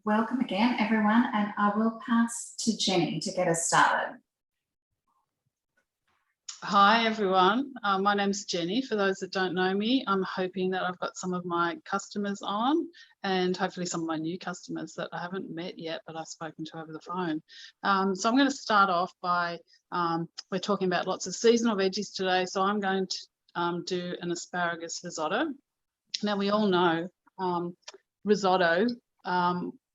welcome again, everyone, and I will pass to Jenny to get us started. Hi, everyone. My name's Jenny. For those that don't know me, I'm hoping that I've got some of my customers on and hopefully some of my new customers that I haven't met yet, but I've spoken to over the phone. So I'm going to start off by, we're talking about lots of seasonal veggies today, so I'm going to do an asparagus risotto. Now, we all know risotto.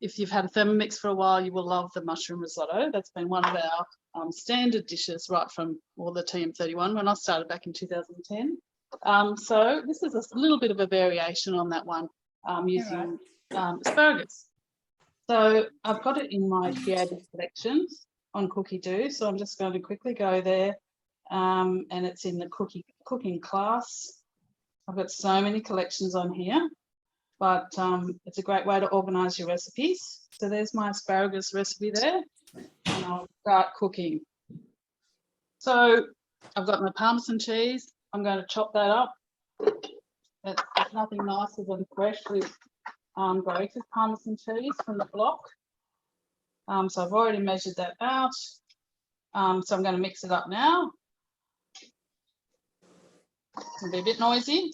If you've had a Thermomix for a while, you will love the mushroom risotto. That's been one of our standard dishes right from all the TM31 when I started back in 2010. So this is a little bit of a variation on that one using asparagus. So I've got it in my creative collections on Cookie Do. So I'm just going to quickly go there, and it's in the cooking class. I've got so many collections on here. But it's a great way to organise your recipes. So there's my asparagus recipe there, and I'll start cooking. So I've got my Parmesan cheese. I'm going to chop that up. There's nothing nicer than freshly grated Parmesan cheese from the block. So I've already measured that out. So I'm going to mix it up now. It's going to be a bit noisy.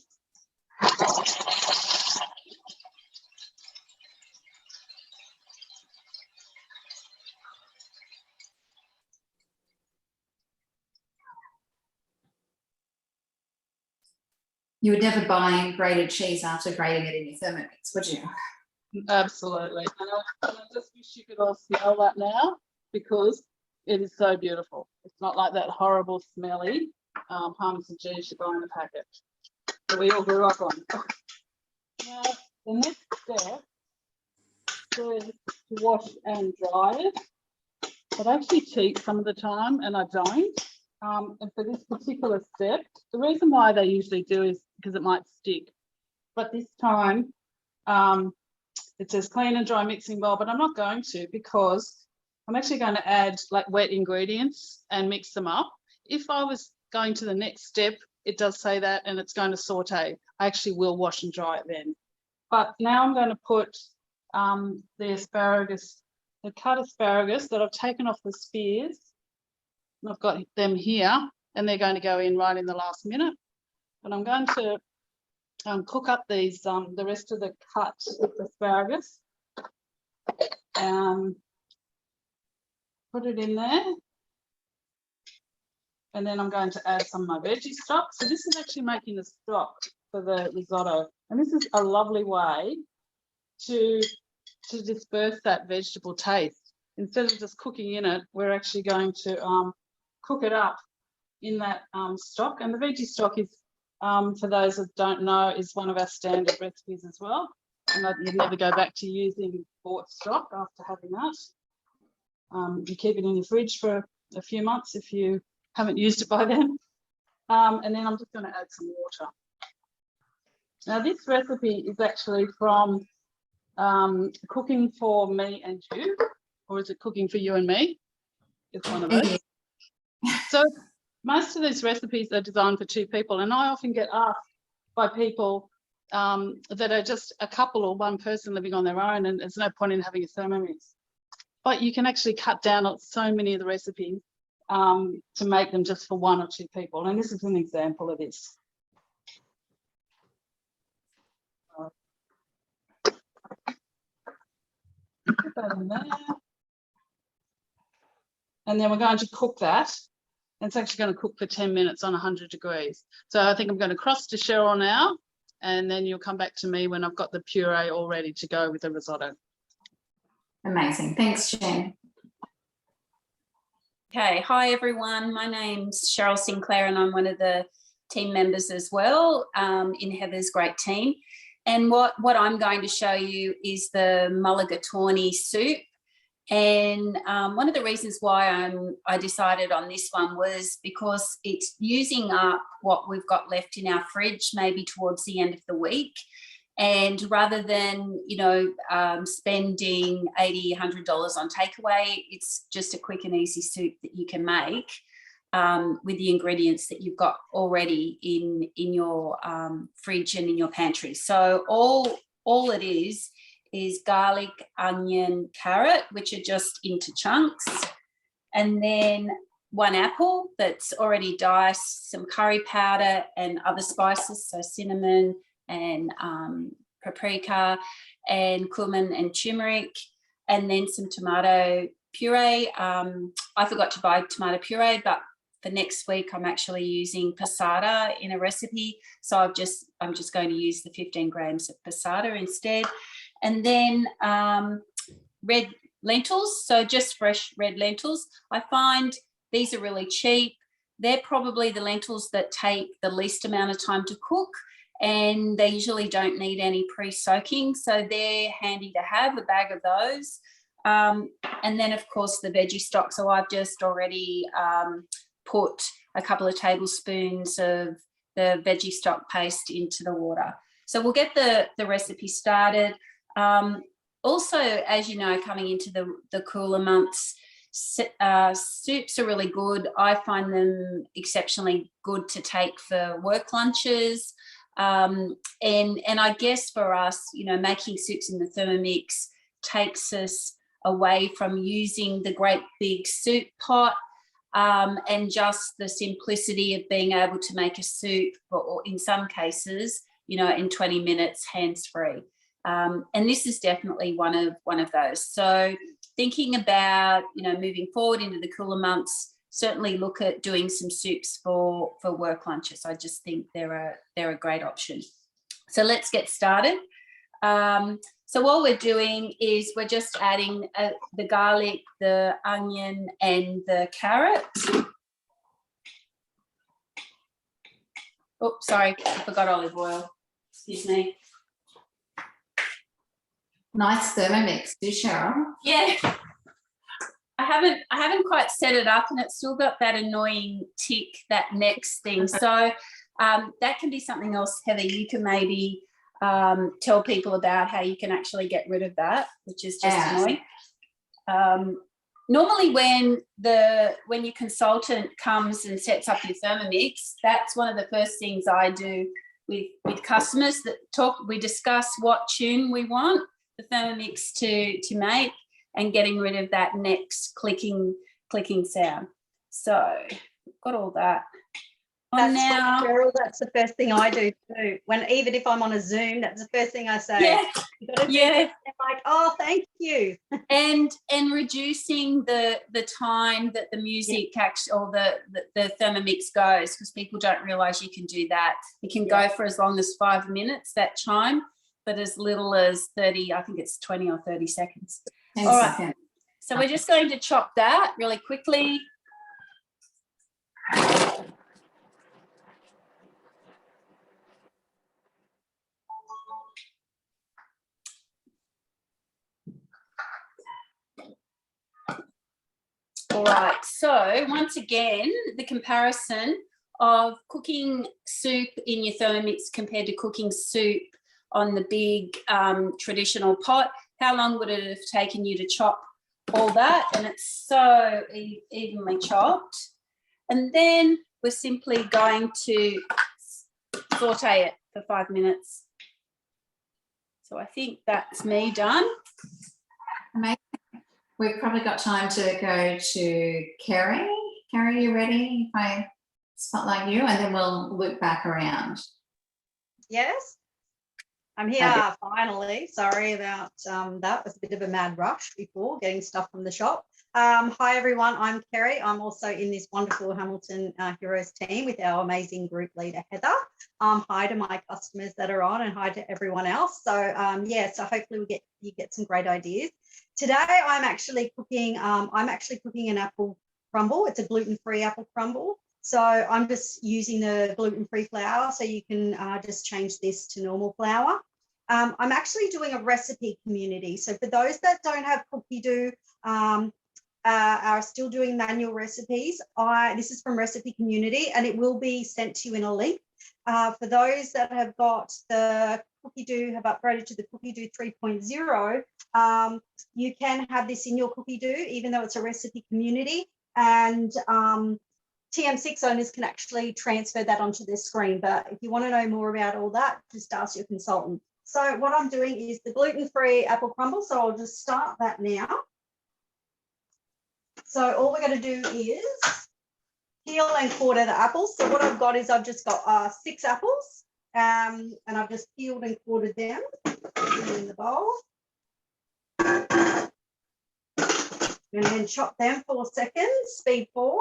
You would never buy grated cheese after grating it in your Thermomix, would you? Absolutely. And I just wish you could all smell that now because it is so beautiful. It's not like that horrible smelly Parmesan cheese you buy in a packet that we all grew up on. Now, the next step is to wash and dry it. But I actually cheat some of the time and I don't. And for this particular step, the reason why they usually do is because it might stick. But this time, it says clean and dry mixing bowl, but I'm not going to because I'm actually going to add like wet ingredients and mix them up. If I was going to the next step, it does say that and it's going to saute. I actually will wash and dry it then. But now I'm going to put the asparagus, the cut asparagus that I've taken off the spears. I've got them here and they're going to go in right in the last minute. But I'm going to cook up these, the rest of the cut asparagus. Put it in there. And then I'm going to add some of my veggie stock. So this is actually making the stock for the risotto. And this is a lovely way to disperse that vegetable taste. Instead of just cooking in it, we're actually going to cook it up in that stock. And the veggie stock is, for those that don't know, is one of our standard recipes as well. And you'd never go back to using bought stock after having that. You keep it in your fridge for a few months if you haven't used it by then. And then I'm just going to add some water. Now this recipe is actually from Cooking for Me and You, or is it Cooking for You and Me? It's one of those. So most of these recipes are designed for two people, and I often get asked by people that are just a couple or one person living on their own, and there's no point in having a Thermomix. But you can actually cut down on so many of the recipes to make them just for one or two people, and this is an example of this. Put that in there. And then we're going to cook that. It's actually going to cook for 10 minutes on 100 degrees. So I think I'm going to cross to Cheryl now, and then you'll come back to me when I've got the puree all ready to go with the risotto. Amazing. Thanks, Jen. Okay, hi everyone. My name's Cheryl Sinclair and I'm one of the team members as well in Heather's great team. And what I'm going to show you is the mulligatawny soup. And one of the reasons why I decided on this one was because it's using up what we've got left in our fridge, maybe towards the end of the week. And rather than, spending $80, $100 on takeaway, it's just a quick and easy soup that you can make with the ingredients that you've got already in your fridge and in your pantry. So all it is is garlic, onion, carrot, which are just into chunks. And then 1 apple that's already diced, some curry powder and other spices, so cinnamon and paprika and cumin and turmeric, and then some tomato puree. I forgot to buy tomato puree, but for next week I'm actually using passata in a recipe, so I'm just going to use the 15 grams of passata instead. And then red lentils, so just fresh red lentils. I find these are really cheap. They're probably the lentils that take the least amount of time to cook, and they usually don't need any pre-soaking, so they're handy to have, a bag of those. And then of course the veggie stock, so I've just already put a couple of tablespoons of the veggie stock paste into the water. So we'll get the recipe started. Also, as you know, coming into the cooler months, soups are really good. I find them exceptionally good to take for work lunches. And I guess for us, you know, making soups in the Thermomix takes us away from using the great big soup pot, and just the simplicity of being able to make a soup, or in some cases, you know, in 20 minutes, hands-free. And this is definitely one of those. So thinking about, you know, moving forward into the cooler months, certainly look at doing some soups for work lunches. I just think they're a great option. So let's get started. So what we're doing is we're just adding the garlic, the onion and the carrot. Oh, sorry, I forgot olive oil. Excuse me. Nice Thermomix, do Cheryl? Yeah. I haven't quite set it up, and it's still got that annoying tick, that next thing. So that can be something else, Heather. You can maybe tell people about how you can actually get rid of that, which is just annoying. Normally when your consultant comes and sets up your Thermomix, that's one of the first things I do with customers that we discuss what tune we want the Thermomix to make, and getting rid of that next clicking sound. So we've got all that. Now, Cheryl, that's the first thing I do too. Even if I'm on a Zoom, that's the first thing I say. Yeah, yeah. Like, oh, thank you. And reducing the time that the music actually, or the Thermomix goes, because people don't realise you can do that. It can go for as long as 5 minutes, that chime, but as little as 30, I think it's 20 or 30 seconds. All right. So we're just going to chop that really quickly. All right, so once again, the comparison of cooking soup in your Thermomix compared to cooking soup on the big traditional pot. How long would it have taken you to chop all that? And it's so evenly chopped. And then we're simply going to saute it for 5 minutes. So I think that's me done. Amazing. We've probably got time to go to Kerry. Kerry, you ready if I spotlight you, and then we'll loop back around? Yes, I'm here. Okay. Finally. Sorry about that. It was a bit of a mad rush before getting stuff from the shop. Hi everyone, I'm Kerry. I'm also in this wonderful Hamilton Heroes team with our amazing group leader Heather. Hi to my customers that are on, and hi to everyone else. So so hopefully you get some great ideas. Today I'm actually cooking an apple crumble. It's a gluten-free apple crumble. So I'm just using the gluten-free flour, so you can just change this to normal flour. I'm actually doing a recipe community. So for those that don't have cookie dough, are still doing manual recipes, this is from Recipe Community, and it will be sent to you in a link. For those that have got the cookie dough, have upgraded to the cookie dough 3.0, you can have this in your cookie dough, even though it's a recipe community, and TM6 owners can actually transfer that onto their screen. But if you want to know more about all that, just ask your consultant. So what I'm doing is the gluten-free apple crumble. So I'll just start that now. So all we're going to do is peel and quarter the apples. So what I've got is I've just got 6 apples and I've just peeled and quartered them in the bowl. And then chop them 4 seconds, speed 4.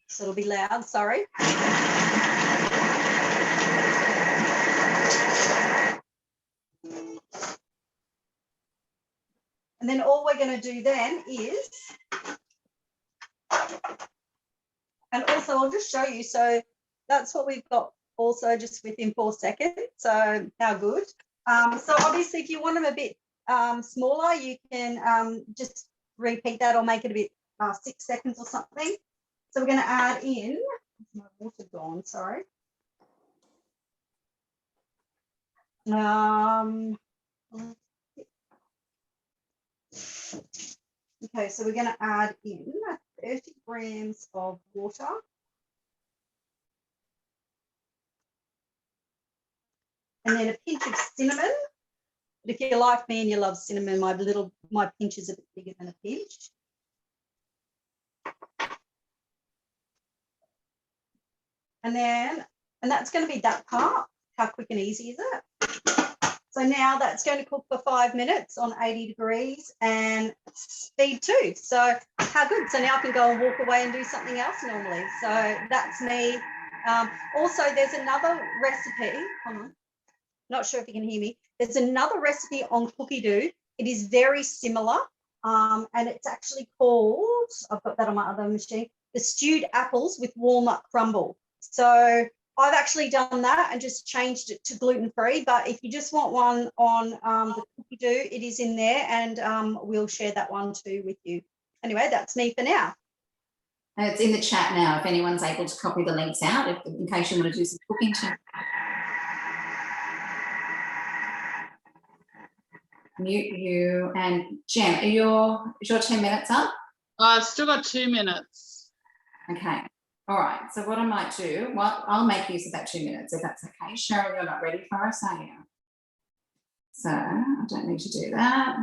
So it'll be loud, sorry. And then all we're going to do then is, and also I'll just show you, so that's what we've got also just within 4 seconds. So how good. So obviously if you want them a bit smaller, you can just repeat that or make it a bit 6 seconds or something. So we're going to add in, my water gone, sorry. Okay, so we're going to add in 30 grams of water. And then a pinch of cinnamon. But if you're like me and you love cinnamon, my pinch is a bit bigger than a pinch. And that's going to be that part. How quick and easy is it? So now that's going to cook for 5 minutes on 80 degrees and speed 2. So how good. So now I can go and walk away and do something else normally. So that's me. Also, there's another recipe. Hold on. Not sure if you can hear me. There's another recipe on Cookie Doo. It is very similar. And it's actually called, I've got that on my other machine, the stewed apples with walnut crumble. So I've actually done that and just changed it to gluten-free. But if you just want one on the Cookie Doo, it is in there, and we'll share that one too with you. Anyway, that's me for now. And it's in the chat now if anyone's able to copy the links out in case you want to do some cooking too. Mute you and Jem, is your 10 minutes up? I've still got 2 minutes. Okay. All right. So what I might do, well, I'll make use of that 2 minutes if that's okay. Cheryl, you're not ready for us, are you? So I don't need to do that.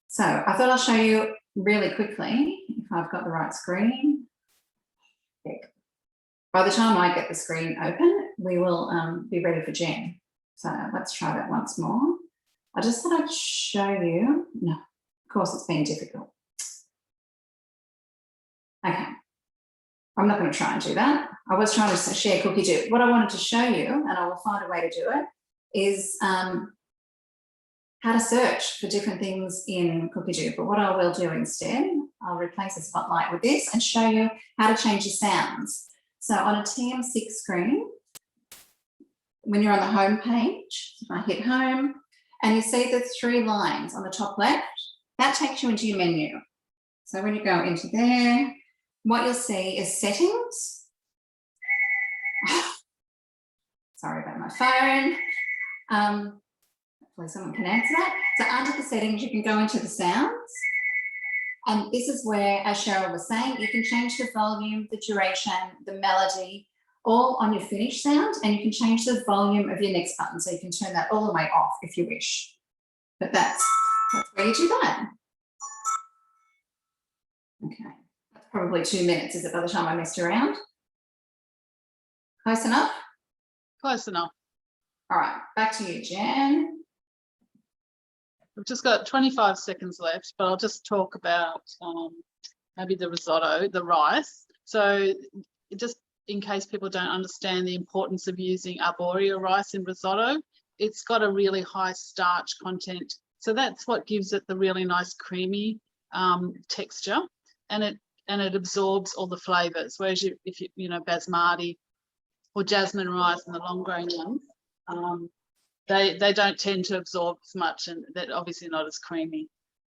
So I thought I'll show you really quickly if I've got the right screen. By the time I get the screen open, we will be ready for Jen. So let's try that once more. I just thought I'd show you. No, of course it's been difficult. Okay. I'm not going to try and do that. I was trying to share Cookie Doo. What I wanted to show you, and I will find a way to do it, is how to search for different things in Cookie Doo. But what I will do instead, I'll replace the spotlight with this and show you how to change the sounds. So on a TM6 screen, when you're on the home page, if I hit home, and you see the 3 lines on the top left, that takes you into your menu. So when you go into there, what you'll see is settings. Sorry about my phone. Hopefully someone can answer that. So under the settings, you can go into the sounds. And this is where, as Cheryl was saying, you can change the volume, the duration, the melody, all on your finish sound, and you can change the volume of your next button. So you can turn that all the way off if you wish. But that's where you do that. Okay. Probably 2 minutes, is it, by the time I messed around? Close enough? Close enough. All right, back to you, Jen. We've just got 25 seconds left, but I'll just talk about maybe the risotto, the rice. So just in case people don't understand the importance of using arborio rice in risotto, it's got a really high starch content. So that's what gives it the really nice creamy texture, and it absorbs all the flavors. Whereas if you know, basmati or jasmine rice and the long grain ones, they don't tend to absorb as much, and they're obviously not as creamy.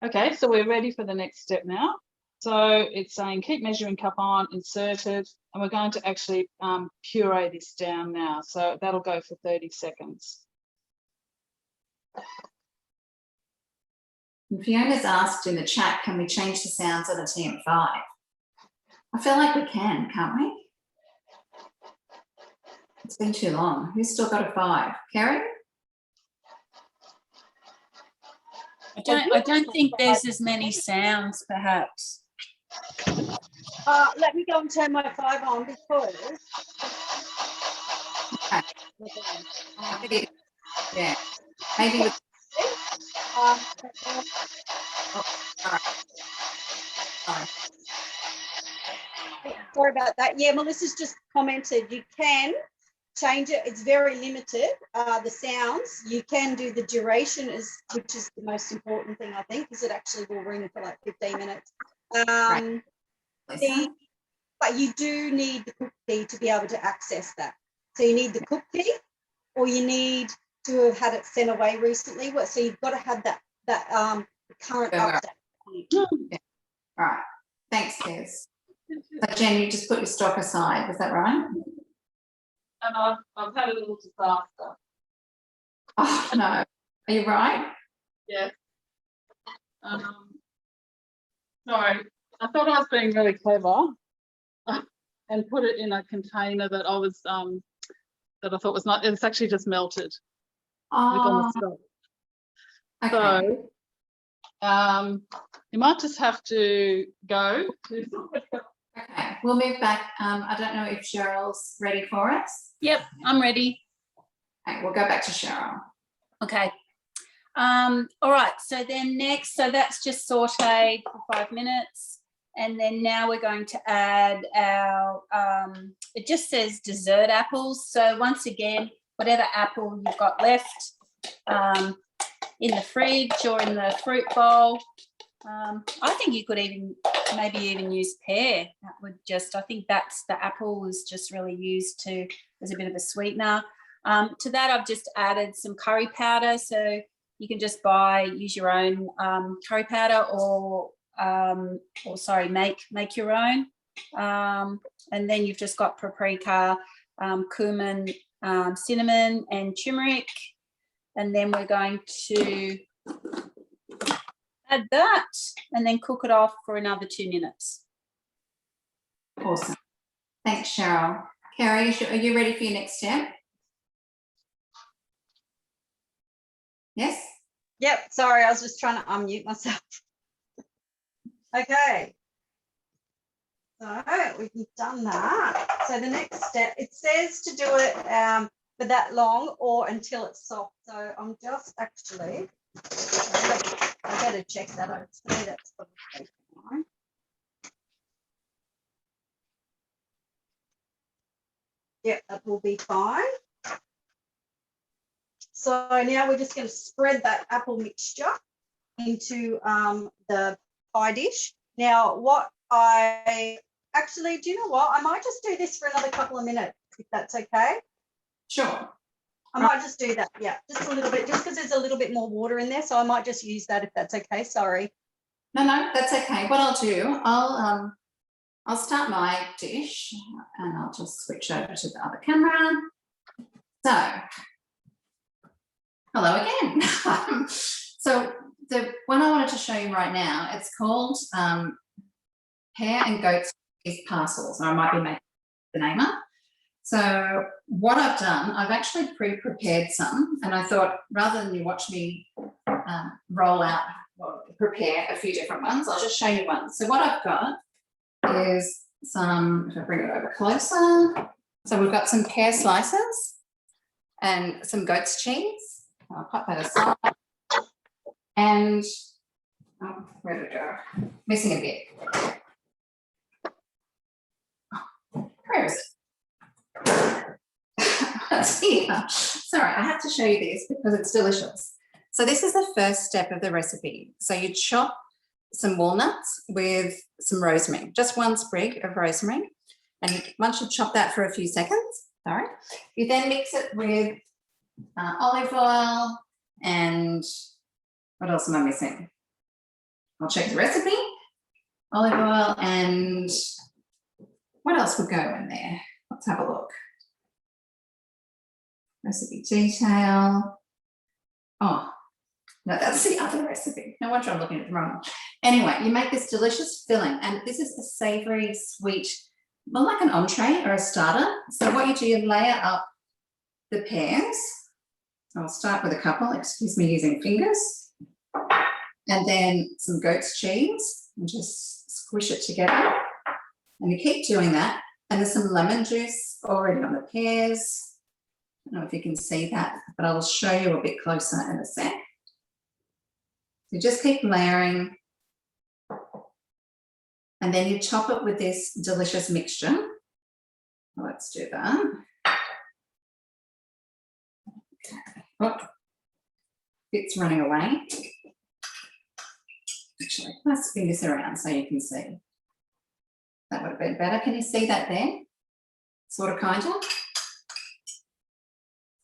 Okay, so we're ready for the next step now. So it's saying keep measuring cup on, inserted, and we're going to actually puree this down now. So that'll go for 30 seconds. Fiona's asked in the chat, can we change the sounds on a TM5? I feel like we can, can't we? It's been too long. Who's still got a 5? Kerry? I don't think there's as many sounds, perhaps. Let me go and turn my 5 on because. Okay. Yeah. Maybe with. All right. Sorry. Sorry about that. Yeah, Melissa's just commented you can change it. It's very limited. The sounds you can do the duration which is the most important thing I think, because it actually will ring for like 15 minutes. Right. But you do need the cook key to be able to access that. So you need the cook key, or you need to have had it sent away recently. So you've got to have that current update. Yeah. All right. Thanks, Kez. So Jen, you just put your stock aside. Was that right? And I've had a little disaster. Oh no. Are you right? Yeah. Sorry, I thought I was being really clever and put it in a container that I was that I thought was not. It's actually just melted. Oh, Okay. okay. So you might just have to go. Okay, we'll move back. I don't know if Cheryl's ready for us. Yep, I'm ready. Okay, we'll go back to Cheryl. Okay. All right, so then next, so that's just sauteed for 5 minutes. And then now we're going to add our, it just says dessert apples. So once again, whatever apple you've got left in the fridge or in the fruit bowl. I think you could maybe even use pear. That would just, I think that's the apple is just really used as a bit of a sweetener. To that, I've just added some curry powder. So you can just use your own curry powder or sorry, make your own. And then you've just got paprika, cumin, cinnamon and turmeric. And then we're going to add that and then cook it off for another 2 minutes. Awesome. Thanks, Cheryl. Kerry, are you ready for your next step? Yes? Yep, sorry, I was just trying to unmute myself. Okay. So we've done that. So the next step, it says to do it for that long or until it's soft. So I'm just actually, I better check that out. That's probably fine. Yep, that will be fine. So now we're just going to spread that apple mixture into the pie dish. Now, do you know what? I might just do this for another couple of minutes, if that's okay. Sure. I might just do that. Yeah, just a little bit, just because there's a little bit more water in there. So I might just use that if that's okay. Sorry. No, that's okay. What I'll do, I'll start my dish and I'll just switch over to the other camera. So, hello again. So the one I wanted to show you right now, it's called Pear and Goat's Cheese Parcels, or I might be making the name up. So what I've done, I've actually pre-prepared some, and I thought rather than you watch me roll out or prepare a few different ones, I'll just show you one. So what I've got is some, if I bring it over closer, so we've got some pear slices and some goat's cheese. I'll put that aside. And, oh, where did it go? Missing a bit. Oh, where is it? It's here. Sorry, I have to show you this because it's delicious. So this is the first step of the recipe. So you chop some walnuts with some rosemary, just one sprig of rosemary. And once you've chopped that for a few seconds, sorry, you then mix it with olive oil and what else am I missing? I'll check the recipe. Olive oil and what else would go in there? Let's have a look. Recipe detail. Oh, no, that's the other recipe. No wonder I'm looking at the wrong one. Anyway, you make this delicious filling, and this is a savoury, sweet, more like an entree or a starter. So what you do, you layer up the pears. I'll start with a couple, excuse me, using fingers. And then some goat's cheese and just squish it together. And you keep doing that. And there's some lemon juice already on the pears. I don't know if you can see that, but I will show you a bit closer in a sec. So just keep layering. And then you top it with this delicious mixture. Let's do that. Oh, it's running away. Actually, let's spin this around so you can see. That would have been better. Can you see that there? Sort of, kind of.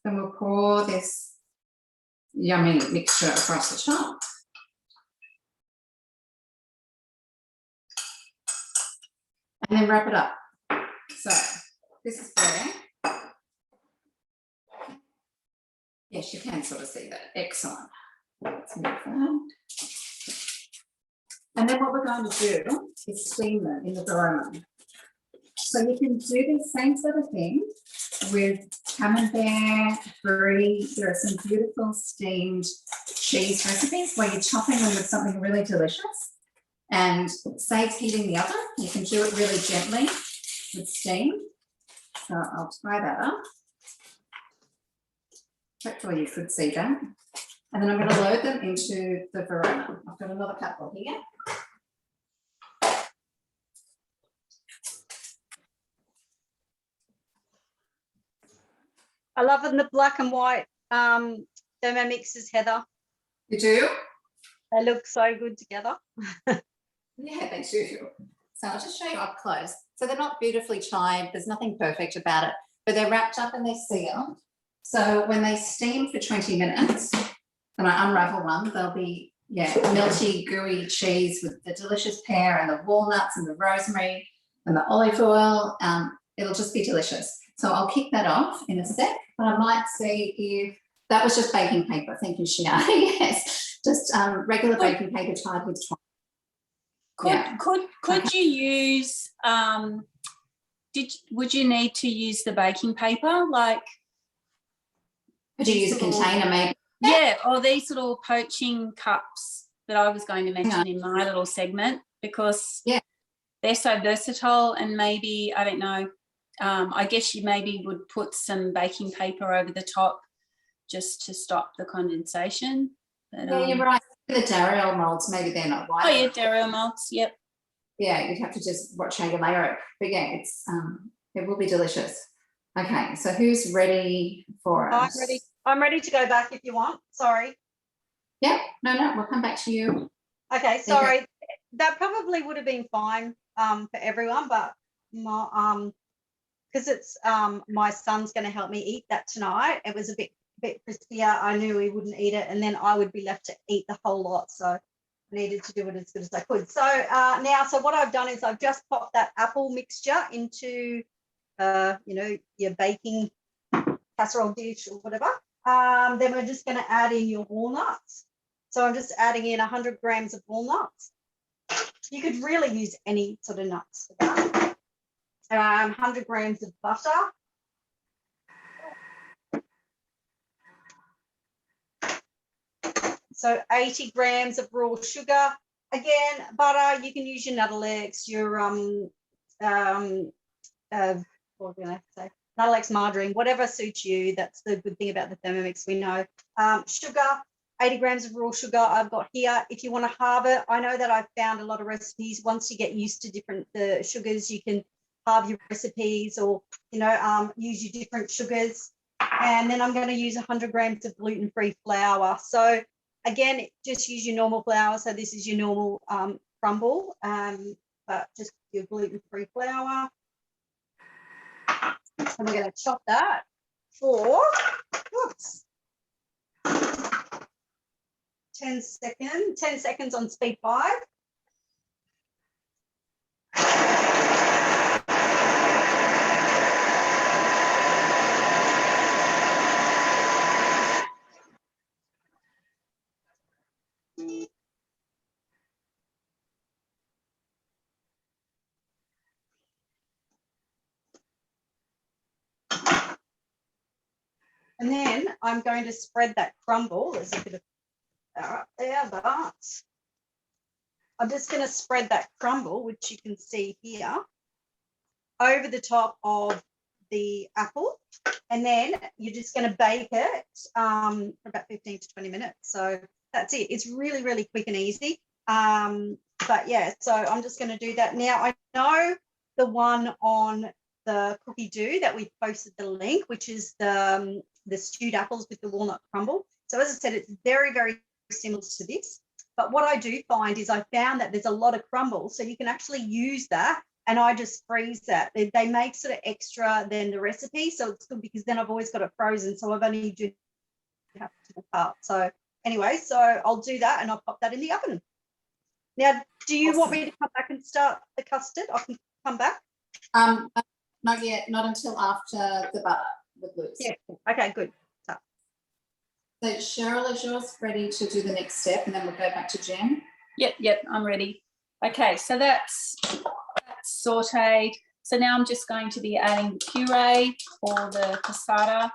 Then we'll pour this yummy mixture across the top. And then wrap it up. So this is there. Yes, you can sort of see that. Excellent. Let's move that. And then what we're going to do is steam them in the Thermomix. So you can do the same sort of thing with camembert, brie. There are some beautiful steamed cheese recipes where you're chopping them with something really delicious and saves heating the oven. You can do it really gently with steam. So I'll try that up. Hopefully you could see that. And then I'm going to load them into the Verona. I've got another couple here. I love it in the black and white Thermomixes, Heather. You do? They look so good together. Yeah, they do. So I'll just show you up close. So they're not beautifully chimed. There's nothing perfect about it, but they're wrapped up and they're sealed. So when they steam for 20 minutes, and I unravel one, they'll be, yeah, melty, gooey cheese with the delicious pear and the walnuts and the rosemary and the olive oil. It'll just be delicious. So I'll kick that off in a sec, but I might see if that was just baking paper. Thank you, Shia. Yes, just regular baking paper tied with twine. Could you use would you need to use the baking paper, like could you use a container maybe? Yeah, or these little poaching cups that I was going to mention in my little segment, because they're so versatile, and maybe, I don't know, I guess you maybe would put some baking paper over the top just to stop the condensation. But, yeah, you're right. The Dario molds, maybe they're not white. Oh yeah, Dario molds, yep. Yeah, you'd have to just watch how you layer it. But yeah, it's it will be delicious. Okay, so who's ready for us? I'm ready. I'm ready to go back if you want. Sorry. Yeah, no, we'll come back to you. Okay, sorry. That probably would have been fine for everyone, but my because it's my son's going to help me eat that tonight. It was a bit crispier. I knew he wouldn't eat it, and then I would be left to eat the whole lot. So I needed to do it as good as I could. So now, so what I've done is I've just popped that apple mixture into, your baking casserole dish or whatever. Then we're just going to add in your walnuts. So I'm just adding in 100 grams of walnuts. You could really use any sort of nuts for that. 100 grams of butter. So 80 grams of raw sugar. Again, butter, you can use your Nuttelex, your what can I say? Nuttelex margarine, whatever suits you. That's the good thing about the Thermomix, we know. Sugar, 80 grams of raw sugar I've got here. If you want to halve it, I know that I've found a lot of recipes. Once you get used to different sugars, you can halve your recipes, or use your different sugars. And then I'm going to use 100 grams of gluten-free flour. So again, just use your normal flour. So this is your normal crumble, but just your gluten-free flour. And we're going to chop that for 10 seconds on speed 5. And then I'm going to spread that crumble. There's a bit of there, but I'm just going to spread that crumble, which you can see here, over the top of the apple. And then you're just going to bake it for about 15 to 20 minutes. So that's it. It's really, really quick and easy. But yeah, so I'm just going to do that. Now, I know the one on the cookie dough that we posted the link, which is the stewed apples with the walnut crumble. So as I said, it's very, very similar to this. But what I do find is I found that there's a lot of crumble, so you can actually use that, and I just freeze that. They make sort of extra than the recipe, so it's good because then I've always got it frozen, so I've only do have to the part. So anyway, so I'll do that and I'll pop that in the oven. Now, do you want me to come back and start the custard? I can come back. Not yet, not until after the butter with loose. Yeah. Okay, good. So Cheryl, is yours ready to do the next step, and then we'll go back to Jen? Yep, I'm ready. Okay, so that's sauteed. So now I'm just going to be adding the puree for the passata.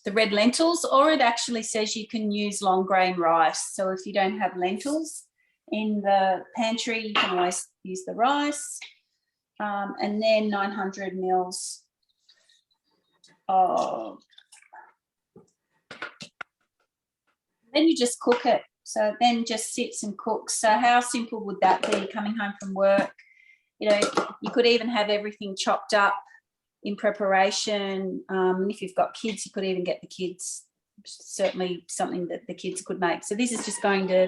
The red lentils, or it actually says you can use long grain rice. So if you don't have lentils in the pantry, you can always use the rice. And then 900 mils of, then you just cook it. So it then just sits and cooks. So how simple would that be, coming home from work? You know, you could even have everything chopped up in preparation. If you've got kids, you could even get the kids, certainly something that the kids could make. So this is just going to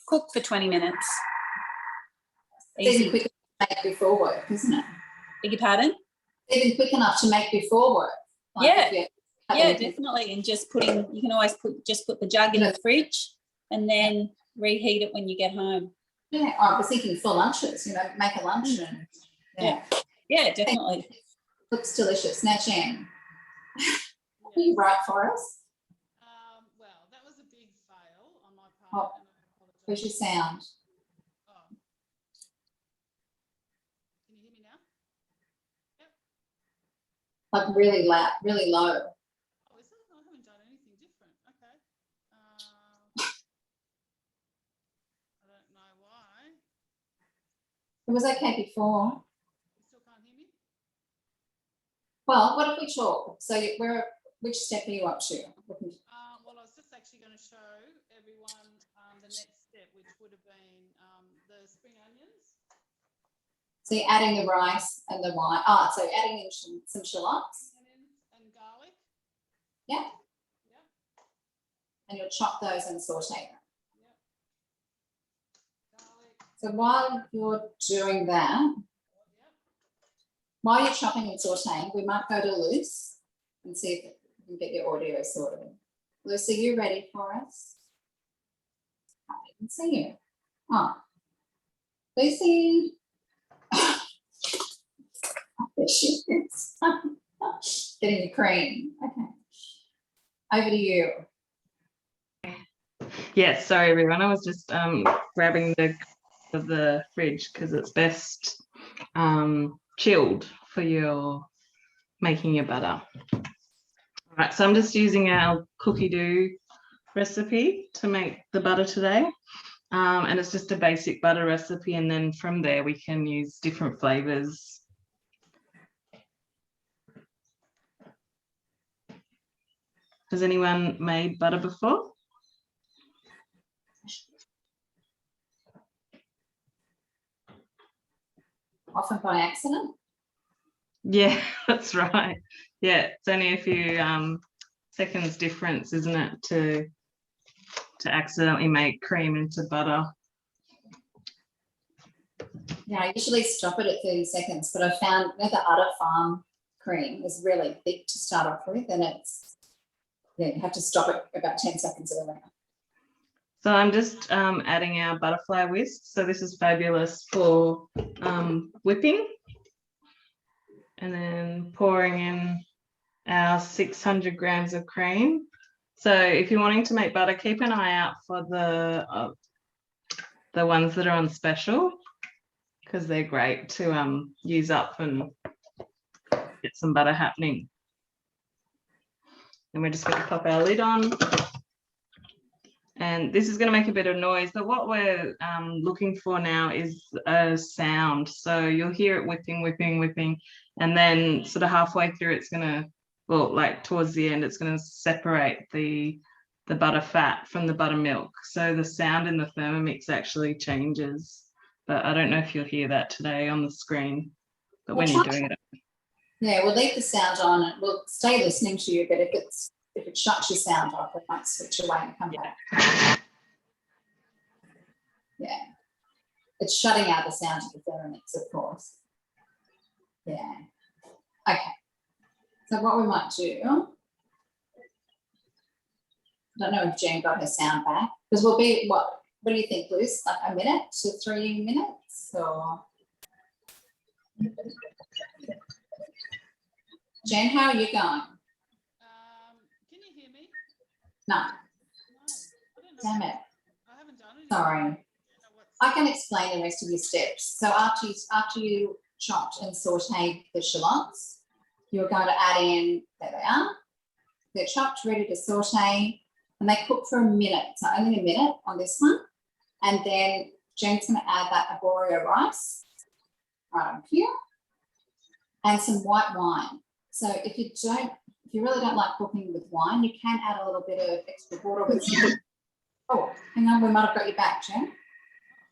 cook for 20 minutes. Easy. Even quick enough to make before work, isn't it? Beg your pardon? Even quick enough to make before work. Like yeah, definitely. And just putting, you can always put the jug in the fridge and then reheat it when you get home. Yeah, I was thinking for lunches, you know, make a lunch. And, yeah, definitely. Looks delicious. Now, Jen, will you write for us? Well, that was a big fail on my part. Oh, where's your sound? Oh. Can you hear me now? Yep. Like really loud, really low. Oh, is it? I haven't done anything different. Okay. I don't know why. It was okay before. You still can't hear me? Well, what if we talk? So which step are you up to? Well, I was just actually going to show everyone the next step, which would have been the spring onions. So you're adding the rice and the wine. Oh, so adding in some shallots. And garlic. Yeah. Yeah. And you'll chop those and saute them. Yeah. Garlic. So while you're doing that, while you're chopping and sauteing, we might go to Luce and see if we can get your audio sorted. Luce, are you ready for us? I can see you. Oh, Lucy. There she is. Getting your cream. Okay. Over to you. Yes, sorry everyone. I was just grabbing the fridge because it's best chilled for your making your butter. All right, so I'm just using our cookie dough recipe to make the butter today. And it's just a basic butter recipe, and then from there we can use different flavors. Has anyone made butter before? Often by accident. Yeah, that's right. Yeah, it's only a few seconds difference, isn't it, to accidentally make cream into butter. Yeah, I usually stop it at 30 seconds, but I found the Udder Farm cream is really thick to start off with, and you have to stop it about 10 seconds earlier. So I'm just adding our butterfly whisk. So this is fabulous for whipping. And then pouring in our 600 grams of cream. So if you're wanting to make butter, keep an eye out for the ones that are on special, because they're great to use up and get some butter happening. And we're just going to pop our lid on. And this is going to make a bit of noise, but what we're looking for now is a sound. So you'll hear it whipping, whipping, whipping, and then sort of halfway through it's going to, well, like towards the end, it's going to separate the butter fat from the buttermilk. So the sound in the Thermomix actually changes, but I don't know if you'll hear that today on the screen, but when you're doing it. Yeah, we'll leave the sound on and we'll stay listening to you, but if it shuts your sound off, we might switch away and come back. Yeah. It's shutting out the sound of the Thermomix, of course. Yeah. Okay. So what we might do, I don't know if Jen got her sound back, because we'll be, what do you think, Luce? Like a minute to 3 minutes or? Jen, how are you going? Can you hear me? No. No, I don't know. Damn it. I haven't done it. Sorry. I can explain the rest of your steps. So after you chopped and sauteed the shallots, you're going to add in, there they are. They're chopped, ready to saute, and they cook for a minute. So only a minute on this one. And then Jen's going to add that arborio rice right on here and some white wine. So if you really don't like cooking with wine, you can add a little bit of extra water with some. Oh, hang on, we might have got you back, Jen.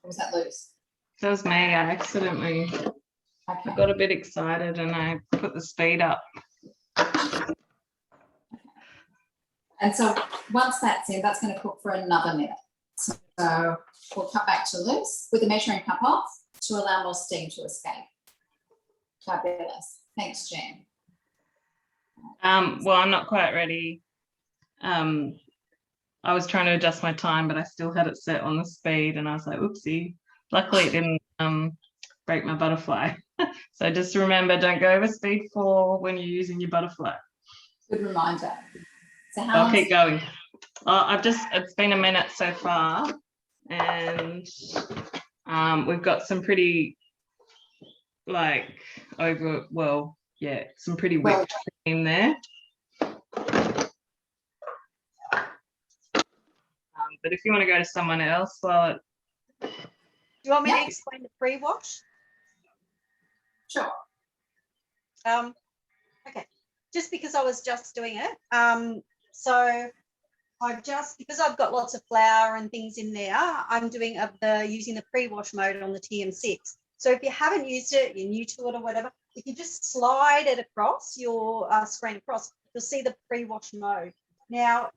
Or was that loose? That was me. I accidentally Okay. got a bit excited and I put the speed up. And so once that's in, that's going to cook for another minute. So we'll cut back to loose with the measuring cup off to allow more steam to escape. Fabulous. Thanks, Jen. Well, I'm not quite ready. I was trying to adjust my time, but I still had it set on the speed and I was like, oopsie. Luckily it didn't break my butterfly. So just remember, don't go over speed 4 when you're using your butterfly. Good reminder. So how I'll keep going. It's been a minute so far and we've got some pretty some pretty whipped cream there. But if you want to go to someone else while it... Do you want me to explain the pre-wash? Sure. Okay, just because I was just doing it. So because I've got lots of flour and things in there, I'm doing using the pre-wash mode on the TM6. So if you haven't used it, you're new to it or whatever, if you just slide it across your screen across, you'll see the pre-wash mode. Now,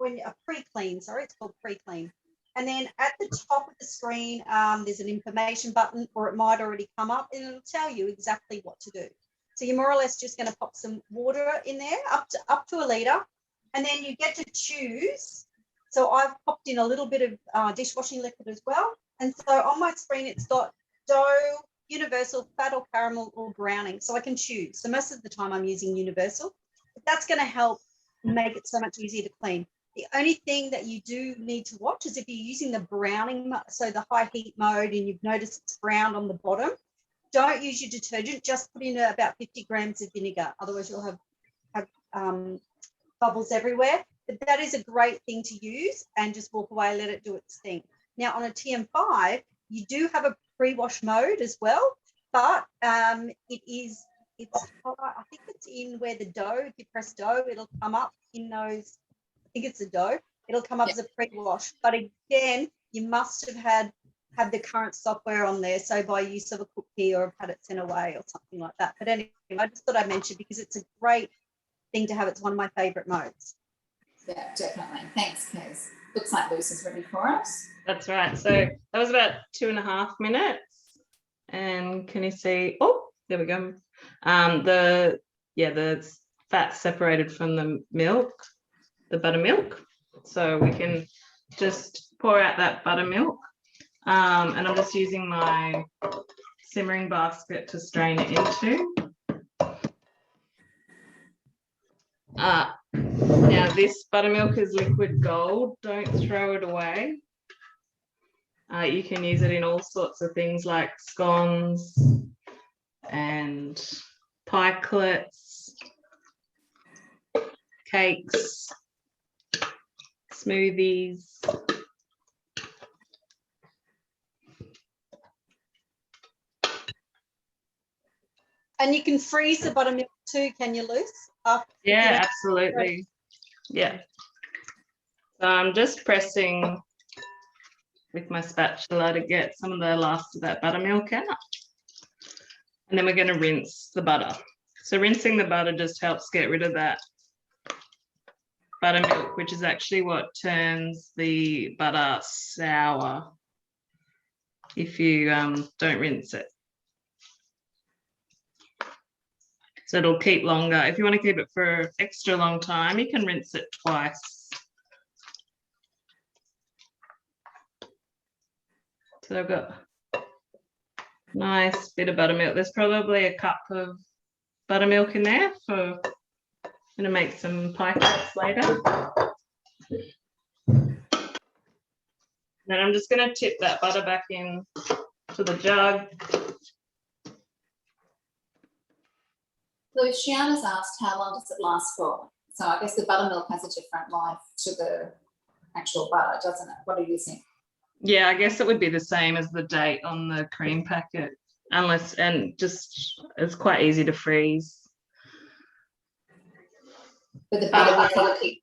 it's called pre-clean. And then at the top of the screen, there's an information button, or it might already come up, and it'll tell you exactly what to do. So you're more or less just going to pop some water in there, up to a litre, and then you get to choose. So I've popped in a little bit of dishwashing liquid as well. And so on my screen, it's got dough, universal, fat or caramel, or browning. So I can choose. So most of the time I'm using universal. But that's going to help make it so much easier to clean. The only thing that you do need to watch is if you're using the browning, so the high heat mode, and you've noticed it's browned on the bottom, don't use your detergent, just put in about 50 grams of vinegar. Otherwise you'll have bubbles everywhere. But that is a great thing to use, and just walk away, let it do its thing. Now on a TM5, you do have a pre-wash mode as well, but I think it's in where the dough, if you press dough, it'll come up in those, I think it's the dough, it'll come up as a pre-wash. But again, you must have had the current software on there, so by use of a cookie or have had it sent away or something like that. But anyway, I just thought I'd mention because it's a great thing to have. It's one of my favourite modes. Yeah, definitely. Thanks, Kez. Looks like Luce is ready for us. That's right. So that was about 2.5 minutes. And can you see? Oh, there we go. The fat separated from the milk, the buttermilk. So we can just pour out that buttermilk. And I'm just using my simmering basket to strain it into. Now this buttermilk is liquid gold. Don't throw it away. You can use it in all sorts of things like scones and pikelets, cakes, smoothies. And you can freeze the buttermilk too, can you, Luce? Yeah, absolutely. Yeah. So I'm just pressing with my spatula to get some of the last of that buttermilk out. And then we're going to rinse the butter. So rinsing the butter just helps get rid of that buttermilk, which is actually what turns the butter sour if you don't rinse it. So it'll keep longer. If you want to keep it for an extra long time, you can rinse it twice. So I've got a nice bit of buttermilk. There's probably a cup of buttermilk in there for going to make some pie crust later. Then I'm just going to tip that butter back in to the jug. So Shiana's asked, how long does it last for? So I guess the buttermilk has a different life to the actual butter, doesn't it? What do you think? Yeah, I guess it would be the same as the date on the cream packet, unless, and just, it's quite easy to freeze. But the butter will keep.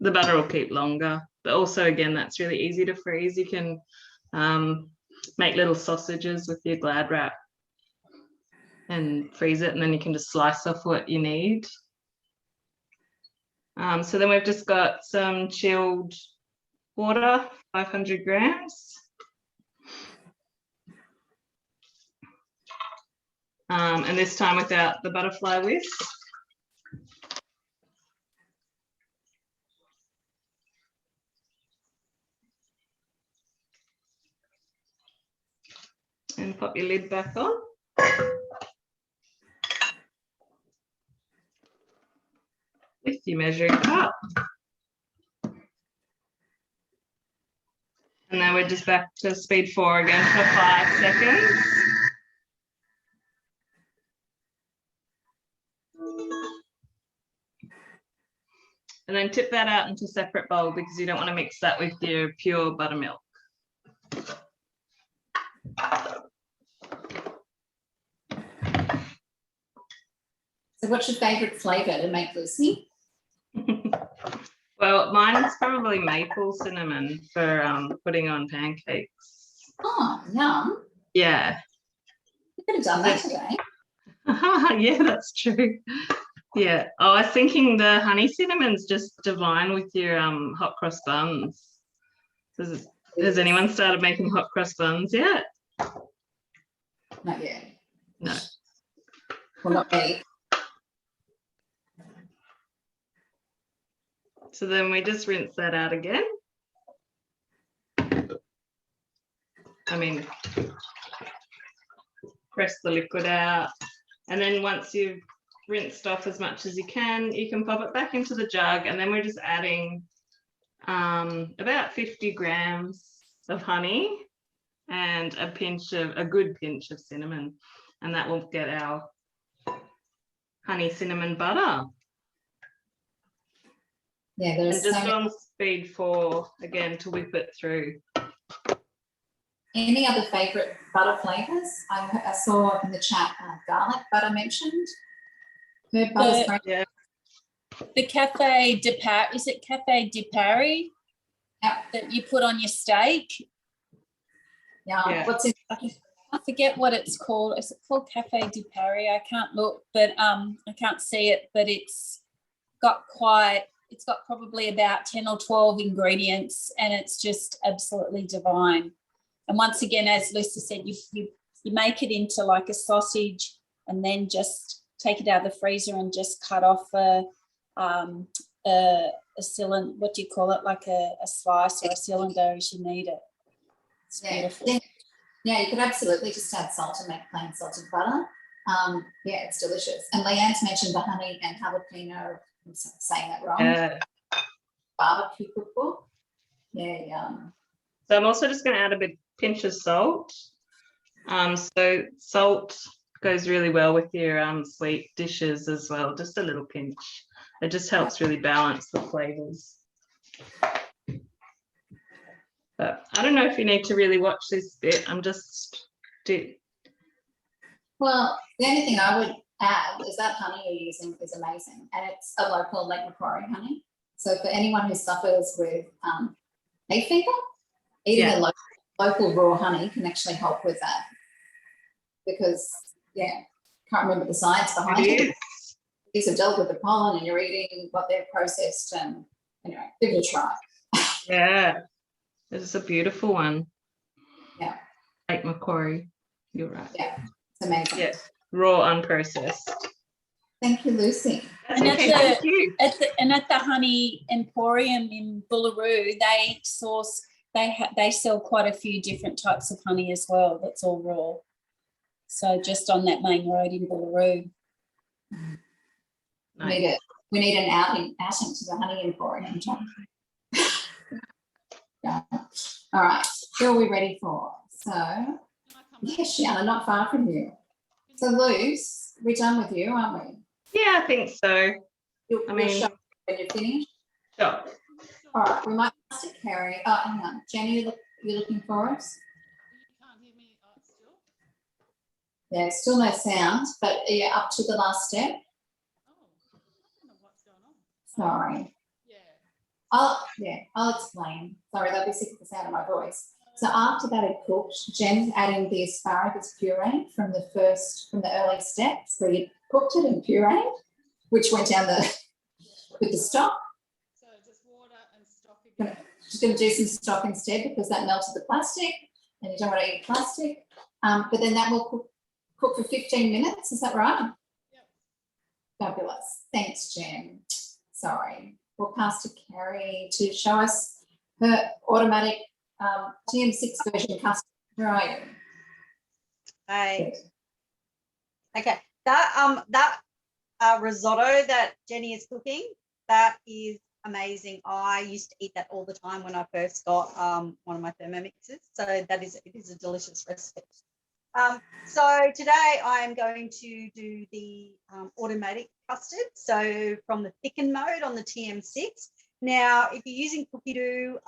The butter will keep longer, but also again, that's really easy to freeze. You can make little sausages with your Glad wrap and freeze it, and then you can just slice off what you need. So then we've just got some chilled water, 500 grams. And this time without the butterfly whisk. And pop your lid back on. With your measuring cup. And then we're just back to speed 4 again for 5 seconds. And then tip that out into a separate bowl because you don't want to mix that with your pure buttermilk. So what's your favourite flavour to make, Lucy? Well, mine is probably maple cinnamon for putting on pancakes. Oh, yum. Yeah. You could have done that today. Yeah, that's true. Yeah. Oh, I was thinking the honey cinnamon's just divine with your hot cross buns. Has anyone started making hot cross buns yet? Not yet. No. Well, not me. So then we just rinse that out again. I mean, press the liquid out. And then once you've rinsed off as much as you can pop it back into the jug. And then we're just adding about 50 grams of honey and a good pinch of cinnamon. And that will get our honey cinnamon butter. Yeah, there's and just on speed 4 again to whip it through. Any other favourite butter flavours? I saw in the chat garlic butter mentioned. Heard butters. Yeah. The Cafe de Paris, is it Cafe de Paris? Yep. That you put on your steak? Yeah. What's it? I forget what it's called. Is it called Cafe de Paris? I can't look, but I can't see it, but it's got probably about 10 or 12 ingredients and it's just absolutely divine. And once again, as Lisa said, you make it into like a sausage and then just take it out of the freezer and just cut off a cylinder, what do you call it, like a slice or a cylinder as you need it. It's beautiful. Yeah, you could absolutely just add salt and make plain salted butter. Yeah, it's delicious. And Leanne's mentioned the honey and jalapeno, I'm saying that wrong, barbecue cookbook. Yeah, yum. So I'm also just going to add a bit pinch of salt. So salt goes really well with your sweet dishes as well. Just a little pinch. It just helps really balance the flavors. But I don't know if you need to really watch this bit. I'm just Well, the only thing I would add is that honey you're using is amazing, and it's a local Lake Macquarie honey. So for anyone who suffers with hay fever, eating a local raw honey can actually help with that. Because, yeah, can't remember the science behind it. These have dealt with the pollen and you're eating what they've processed, and anyway, give it a try. Yeah, this is a beautiful one. Yeah. Lake Macquarie, you're right. Yeah, it's amazing. Yeah, raw, unprocessed. Thank you, Lucy. That's And okay, thank you. at the Honey Emporium in Bullaroo, they source, they sell quite a few different types of honey as well. That's all raw. So just on that main road in Bullaroo. Nice. We need an outing to the Honey Emporium. Yeah. All right, who are we ready for? So, yes, Shiana, not far from you. So, Luce, we're done with you, aren't we? Yeah, I think so. You'll show when you're finished. Sure. All right, we might pass to Carrie. Oh, hang on. Jenny, you're looking for us? You can't hear me still? Yeah, still no sound, but are you up to the last step? Oh, I don't know what's going on. Sorry. Yeah. I'll explain. Sorry, they'll be sick of the sound of my voice. So after that had cooked, Jen's adding the asparagus puree from the early steps where you cooked it and pureed, which went down with the stock. So just water and stock again. Just going to do some stock instead because that melted the plastic and you don't want to eat plastic. But then that will cook for 15 minutes. Is that right? Yep. Fabulous. Thanks, Jen. Sorry. We'll pass to Carrie to show us her automatic TM6 version custard. Where are you? Hey. Okay. That risotto that Jenny is cooking, that is amazing. I used to eat that all the time when I first got one of my Thermomixes. So it is a delicious recipe. So today I'm going to do the automatic custard. So from the thicken mode on the TM6. Now, if you're using Cookie Doo,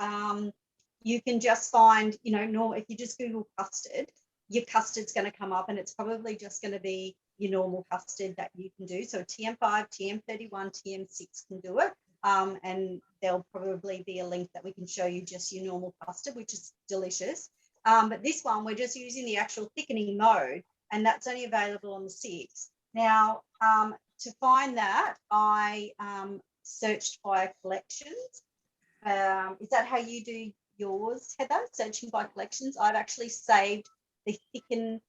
you can just find, if you just Google custard, your custard's going to come up and it's probably just going to be your normal custard that you can do. So TM5, TM31, TM6 can do it. And there'll probably be a link that we can show you just your normal custard, which is delicious. But this one, we're just using the actual thickening mode, and that's only available on the 6. Now, to find that, I searched by collections. Is that how you do yours, Heather? Searching by collections? I've actually saved the thicken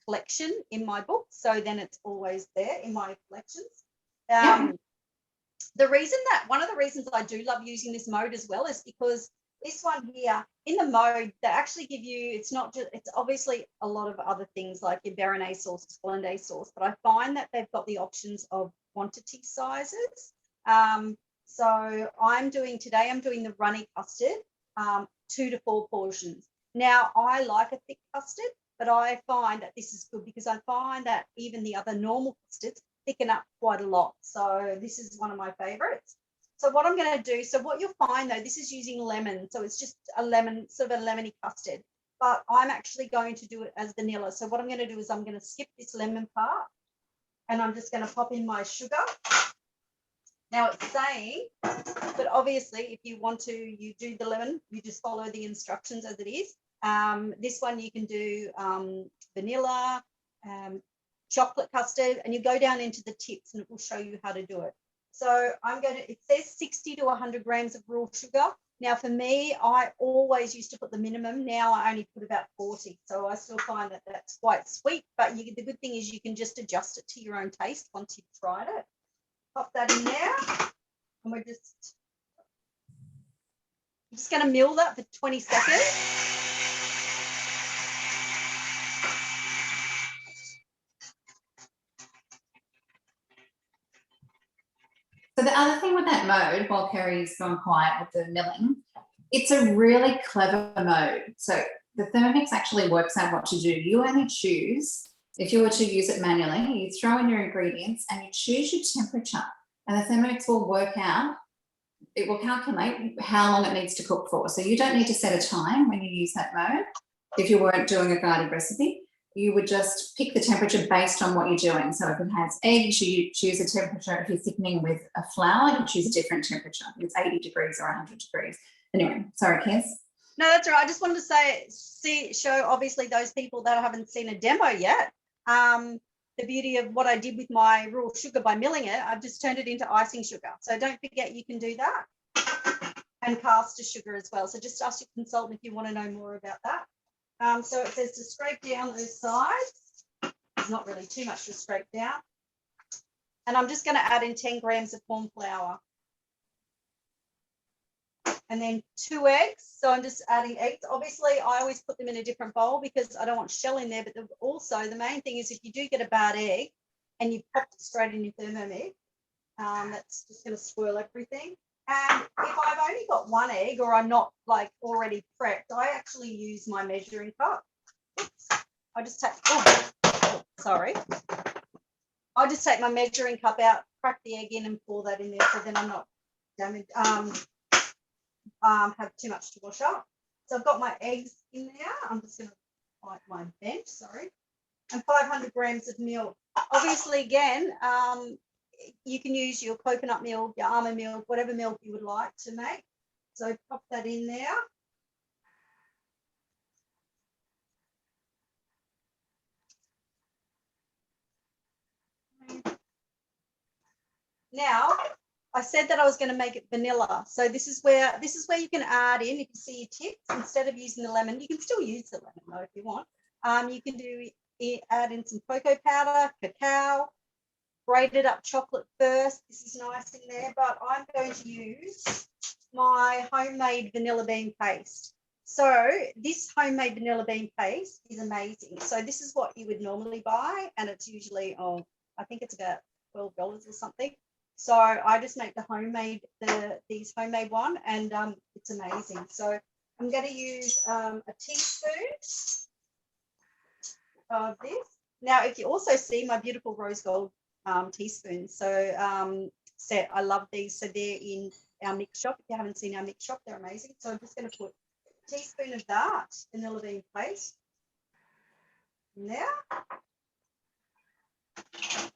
collection in my book, so then it's always there in my collections. One of the reasons I do love using this mode as well is because this one here, in the mode, they actually give you, it's obviously a lot of other things like your Béarnaise sauce, hollandaise sauce, but I find that they've got the options of quantity sizes. So I'm doing the runny custard, 2 to 4 portions. Now, I like a thick custard, but I find that this is good because I find that even the other normal custards thicken up quite a lot. So this is one of my favorites. So what I'm going to do, so what you'll find though, this is using lemon. So it's just a lemon, sort of a lemony custard, but I'm actually going to do it as vanilla. So what I'm going to do is I'm going to skip this lemon part and I'm just going to pop in my sugar. Now it's saying, but obviously if you want to, you do the lemon, you just follow the instructions as it is. This one you can do vanilla, chocolate custard, and you go down into the tips and it will show you how to do it. So it says 60 to 100 grams of raw sugar. Now for me, I always used to put the minimum. Now I only put about 40. So I still find that that's quite sweet, but the good thing is you can just adjust it to your own taste once you've tried it. Pop that in there. And I'm just going to mill that for 20 seconds. So the other thing with that mode, while Carrie's gone quiet with the milling, It's a really clever mode. So the Thermomix actually works out what to do. You only choose, if you were to use it manually, you throw in your ingredients and you choose your temperature, and the Thermomix will work out, it will calculate how long it needs to cook for. So you don't need to set a time when you use that mode. If you weren't doing a guided recipe, you would just pick the temperature based on what you're doing. So if it has eggs, you choose a temperature. If you're thickening with a flour, you choose a different temperature. It's 80 degrees or 100 degrees. Anyway, sorry, Kez. No, that's all right. I just wanted to show obviously those people that haven't seen a demo yet. The beauty of what I did with my raw sugar by milling it, I've just turned it into icing sugar. So don't forget you can do that. And caster sugar as well. So just ask your consultant if you want to know more about that. So it says to scrape down those sides. There's not really too much to scrape down. And I'm just going to add in 10 grams of corn flour. And then 2 eggs. So I'm just adding eggs. Obviously, I always put them in a different bowl because I don't want shell in there. But also, the main thing is if you do get a bad egg and you pop it straight in your Thermomix, that's just going to spoil everything. And if I've only got 1 egg or I'm not like already prepped, I actually use my measuring cup. Oops. I just take, sorry. I just take my measuring cup out, crack the egg in and pour that in there so then I'm not damaged, have too much to wash up. So I've got my eggs in there. I'm just going to light my bench, sorry. And 500 grams of milk. Obviously, again, you can use your coconut milk, your almond milk, whatever milk you would like to make. So pop that in there. Now, I said that I was going to make it vanilla. So this is where you can add in, if you see your tips, instead of using the lemon, you can still use the lemon though if you want. You can add in some cocoa powder, cacao, grated up chocolate first. This is nice in there, but I'm going to use my homemade vanilla bean paste. So this homemade vanilla bean paste is amazing. So this is what you would normally buy, and it's usually, I think it's about $12 or something. So I just make the these homemade one, and it's amazing. So I'm going to use a teaspoon of this. Now, if you also see my beautiful rose gold teaspoons, so set, I love these. So they're in our mix shop. If you haven't seen our mix shop, they're amazing. So I'm just going to put a teaspoon of that vanilla bean paste in there.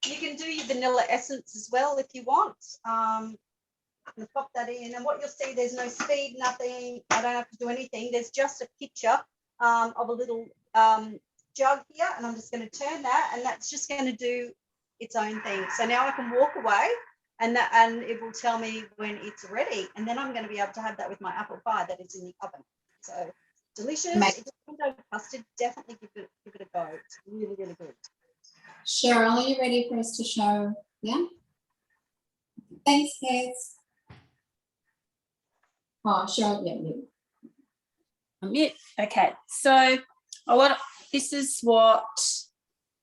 You can do your vanilla essence as well if you want. I'm going to pop that in, and what you'll see, there's no speed, nothing. I don't have to do anything. There's just a picture of a little jug here, and I'm just going to turn that, and that's just going to do its own thing. So now I can walk away, and it will tell me when it's ready, and then I'm going to be able to have that with my apple pie that is in the oven. So delicious. If you haven't done custard, definitely give it a go. It's really, really good. Cheryl, are you ready for us to show? Yeah. Thanks, kids. Oh, Cheryl, Yeah. Okay. So this is what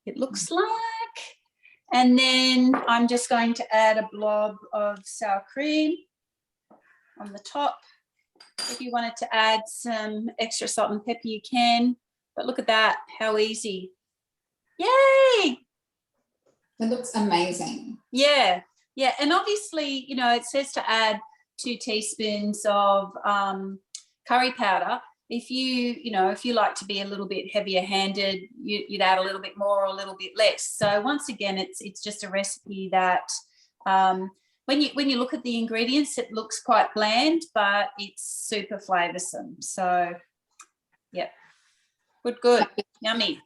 it looks like. And then I'm just going to add a blob of sour cream on the top. If you wanted to add some extra salt and pepper, you can. But look at that, how easy. Yay! It looks amazing. Yeah, yeah. And obviously, it says to add 2 teaspoons of curry powder. If you like to be a little bit heavier handed, you'd add a little bit more or a little bit less. So once again, it's just a recipe that when you look at the ingredients, it looks quite bland, but it's super flavoursome. So yeah, good, yummy.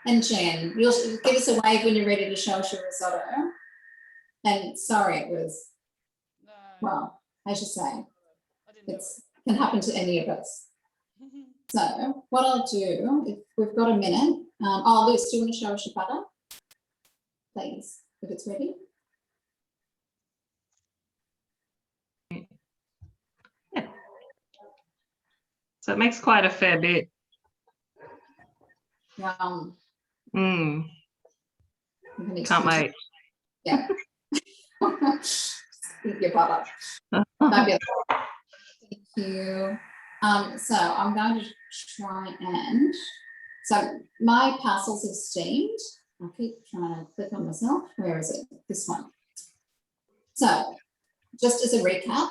And Jen, you'll give us a wave when you're ready to show us your risotto. And sorry, it was, well, I should say, it can happen to any of us. So what I'll do, if we've got a minute, Luce, do you want to show us your butter? Please, if it's ready. Yeah. So it makes quite a fair bit. Can't wait. Yeah. Your butter. Fabulous. you. So I'm going to try and, so my parcels are steamed. I keep trying to click on myself. Where is it? This one. So just as a recap,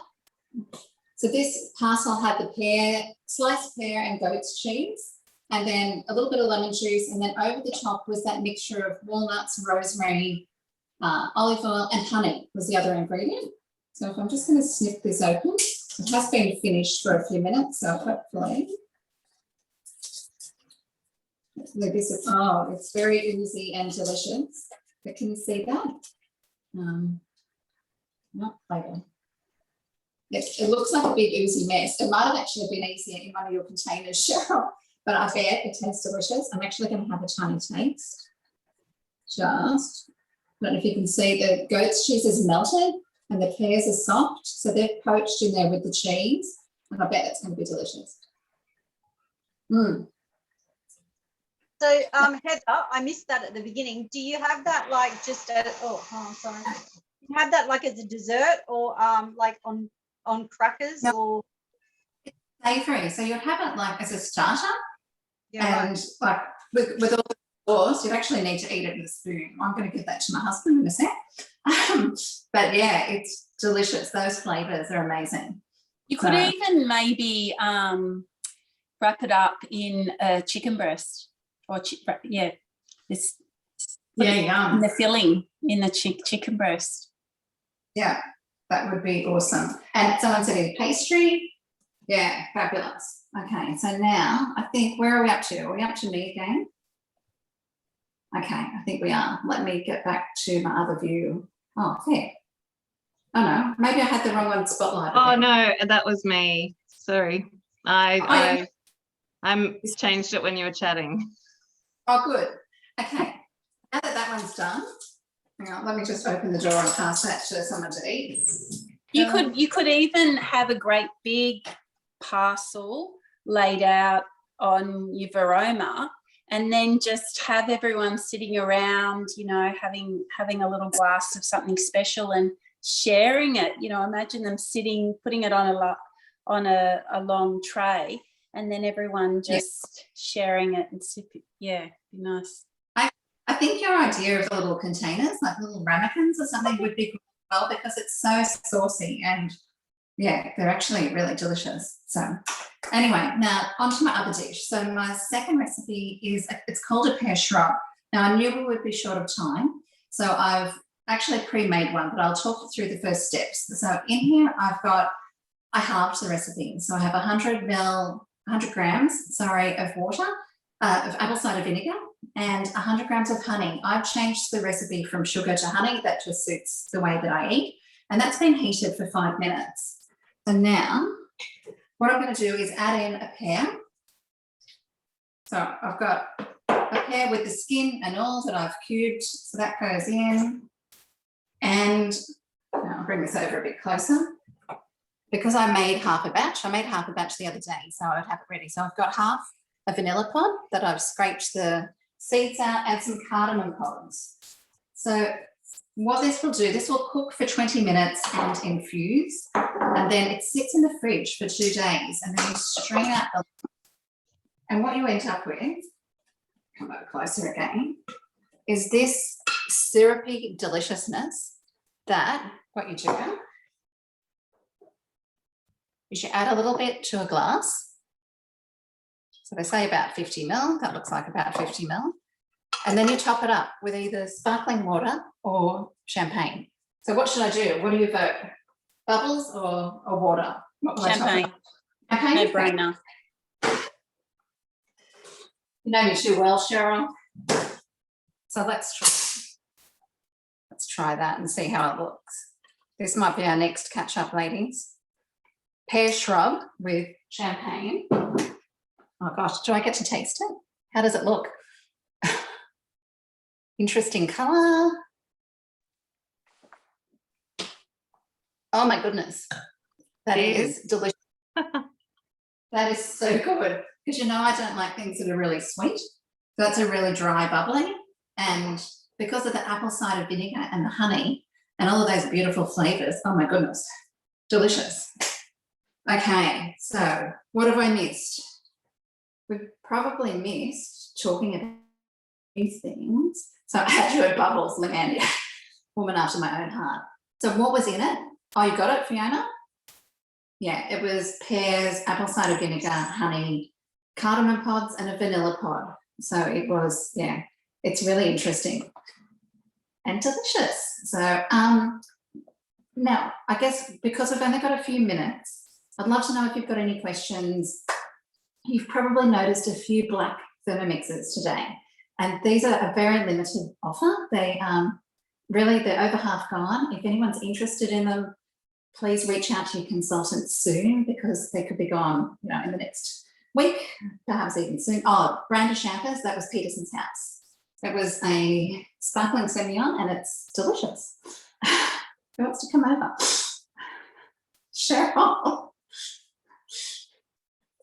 so this parcel had the pear, sliced pear and goat's cheese, and then a little bit of lemon juice, and then over the top was that mixture of walnuts, rosemary, olive oil, and honey was the other ingredient. So if I'm just going to snip this open, it has been finished for a few minutes, so hopefully this is, oh, it's very oozy and delicious. But can you see that? Not later. It looks like a big oozy mess. It might have actually been easier in one of your containers, Cheryl, but I bet it tastes delicious. I'm actually going to have a tiny taste. Just, I don't know if you can see the goat's cheese is melted and the pears are soft. So they're poached in there with the cheese. And I bet it's going to be delicious. So Heather, I missed that at the beginning. Do you have that like just at, sorry. Do you have that like as a dessert or like on crackers? No. Or Savory. So you'd have it like as a starter. yeah, And like with all the sauce, you'd actually need to eat it with a spoon. I'm going to give that to my husband in a sec. But yeah, it's delicious. Those flavours are amazing. You could even maybe wrap it up in a chicken breast or this Yeah, in the filling in the chicken breast. Yeah, that would be awesome. And someone said in pastry. Yeah, fabulous. Okay, so now I think, where are we up to? Are we up to me again? Okay, I think we are. Let me get back to my other view. Oh, there. Oh no, maybe I had the wrong one spotlight. Oh no, that was me. Sorry. I changed it when you were chatting. Oh, good. Okay, now that one's done, hang on, let me just open the door and pass that to someone to eat. You could even have a great big parcel laid out on your Veroma and then just have everyone sitting around, you know, having a little glass of something special and sharing it. You know, imagine them sitting, putting it on a long tray and then everyone just sharing it and sipping. Yeah, be nice. I think your idea of the little containers, like little ramekins or something, would be good as well, because it's so saucy and yeah, they're actually really delicious. So anyway, now onto my other dish. So my second recipe is, it's called a pear shrub. Now I knew we would be short of time, so I've actually pre-made one, but I'll talk you through the first steps. So in here I halved the recipe. So I have 100 grams, of water, of apple cider vinegar, and 100 grams of honey. I've changed the recipe from sugar to honey. That just suits the way that I eat. And that's been heated for 5 minutes. So now what I'm going to do is add in a pear. So I've got a pear with the skin and all that I've cubed. So that goes in. And now I'll bring this over a bit closer. Because I made half a batch the other day, so I would have it ready. So I've got half a vanilla pod that I've scraped the seeds out and some cardamom pods. So what this will do, this will cook for 20 minutes and infuse, and then it sits in the fridge for 2 days, and then you strain out the, and what you end up with, come over closer again, is this syrupy deliciousness that what you do is you add a little bit to a glass. So they say about 50 ml, that looks like about 50 ml. And then you top it up with either sparkling water or champagne. So what should I do? What do you vote? Bubbles or water? Champagne. Okay. No brainer. You know me too well, Cheryl. So let's try that and see how it looks. This might be our next catch up, ladies. Pear shrub with champagne. Oh gosh, do I get to taste it? How does it look? Interesting colour. Oh my goodness. That is delicious. That is so good. Because you know I don't like things that are really sweet. So that's a really dry bubbly. And because of the apple cider vinegar and the honey and all of those beautiful flavours, oh my goodness, delicious. Okay, so what have I missed? We've probably missed talking about these things. So I had you at Bubbles, Leanne, woman after my own heart. So what was in it? Oh, you got it, Fiona? Yeah, it was pears, apple cider vinegar, honey, cardamom pods, and a vanilla pod. So it was, yeah, it's really interesting and delicious. So now, I guess because we've only got a few minutes, I'd love to know if you've got any questions. You've probably noticed a few black Thermomixes today, and these are a very limited offer. They really, they're over half gone. If anyone's interested in them, please reach out to your consultant soon, because they could be gone, you know, in the next week, perhaps even soon. Oh, Branda Shampers, that was Peterson's house. It was a sparkling Semillon, and it's delicious. Who wants to come over? Cheryl.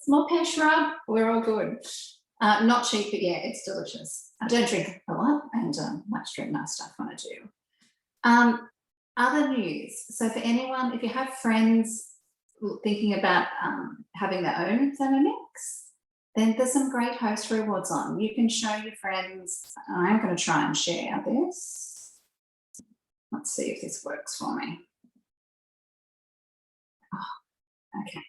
Small pear shrub, we're all good. Not cheap, but yeah, it's delicious. I don't drink a lot, and much drink nice stuff when I do. Other news. So for anyone, if you have friends thinking about having their own Thermomix, then there's some great host rewards on. You can show your friends. I'm going to try and share this. Let's see if this works for me. Oh, okay.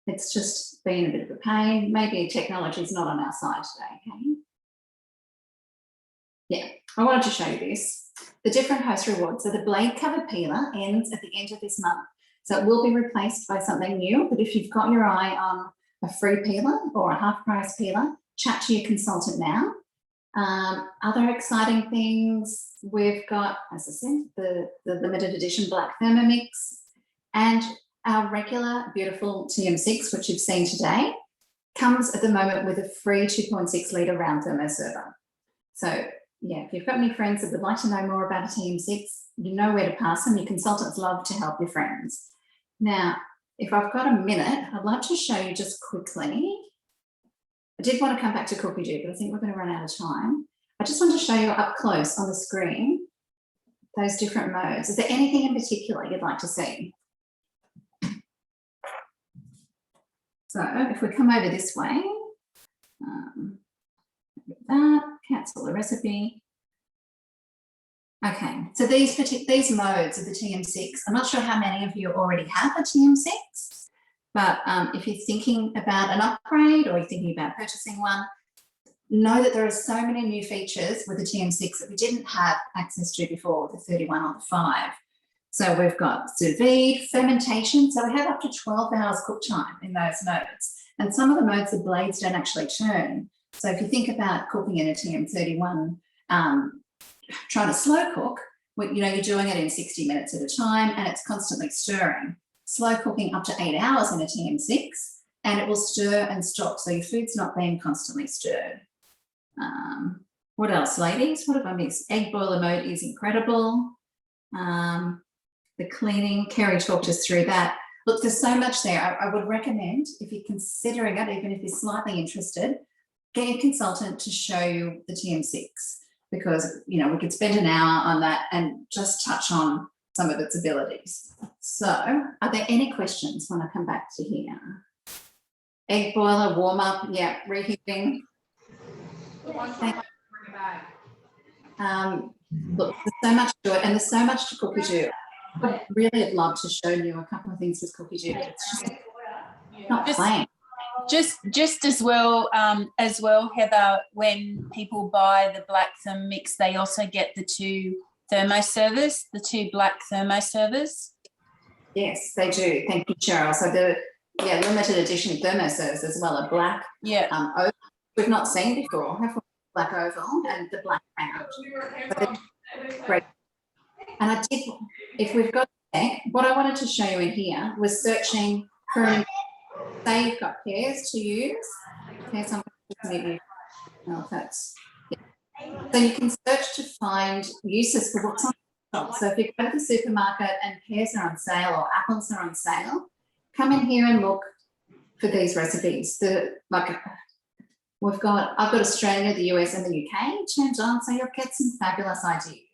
It's just been a bit of a pain. Maybe technology is not on our side today, okay? Yeah, I wanted to show you this. The different host rewards. So the blade cover peeler ends at the end of this month. So it will be replaced by something new, but if you've got your eye on a free peeler or a half price peeler, chat to your consultant now. Other exciting things, we've got, as I said, the limited edition black Thermomix, and our regular beautiful TM6, which you've seen today, comes at the moment with a free 2.6 litre round thermoserver. So yeah, if you've got any friends that would like to know more about a TM6, you know where to pass them. Your consultants love to help your friends. Now, if I've got a minute, I'd like to show you just quickly. I did want to come back to Cookie Dew, but I think we're going to run out of time. I just want to show you up close on the screen those different modes. Is there anything in particular you'd like to see? So if we come over this way, that, cancel the recipe. Okay, so these modes of the TM6, I'm not sure how many of you already have a TM6, but if you're thinking about an upgrade or you're thinking about purchasing one, know that there are so many new features with the TM6 that we didn't have access to before with the 31 or the 5. So we've got sous vide, fermentation, so we have up to 12 hours cook time in those modes. And some of the modes, the blades don't actually turn. So if you think about cooking in a TM31, trying to slow cook, you know, you're doing it in 60 minutes at a time and it's constantly stirring. Slow cooking up to 8 hours in a TM6 and it will stir and stop. So your food's not being constantly stirred. What else, ladies? What have I missed? Egg boiler mode is incredible. The cleaning, Kerry talked us through that. Look, there's so much there. I would recommend, if you're considering it, even if you're slightly interested, get your consultant to show you the TM6, because, you know, we could spend an hour on that and just touch on some of its abilities. So are there any questions when I come back to here? Egg boiler, warm up, yeah, reheating. Look, there's so much to it and there's so much to Cookie Dew. I'd really love to show you a couple of things with Cookie Dew, but it's just not plain. Just as well, Heather, when people buy the black Thermomix, they also get the two thermoservers, the two black thermoservers. Yes, they do. Thank you, Cheryl. So the limited edition thermoservers as well, a black oval we've not seen before. Have we? Black oval and the black round. So great. And I did, if we've got that, what I wanted to show you in here was searching for, say you've got pears to use. Pears, I'm going to maybe, no, that's, yeah. So you can search to find uses for what's on the shop. So if you go to the supermarket and pears are on sale or apples are on sale, come in here and look for these recipes. I've got Australia, the US and the UK turned on, so you'll get some fabulous ideas.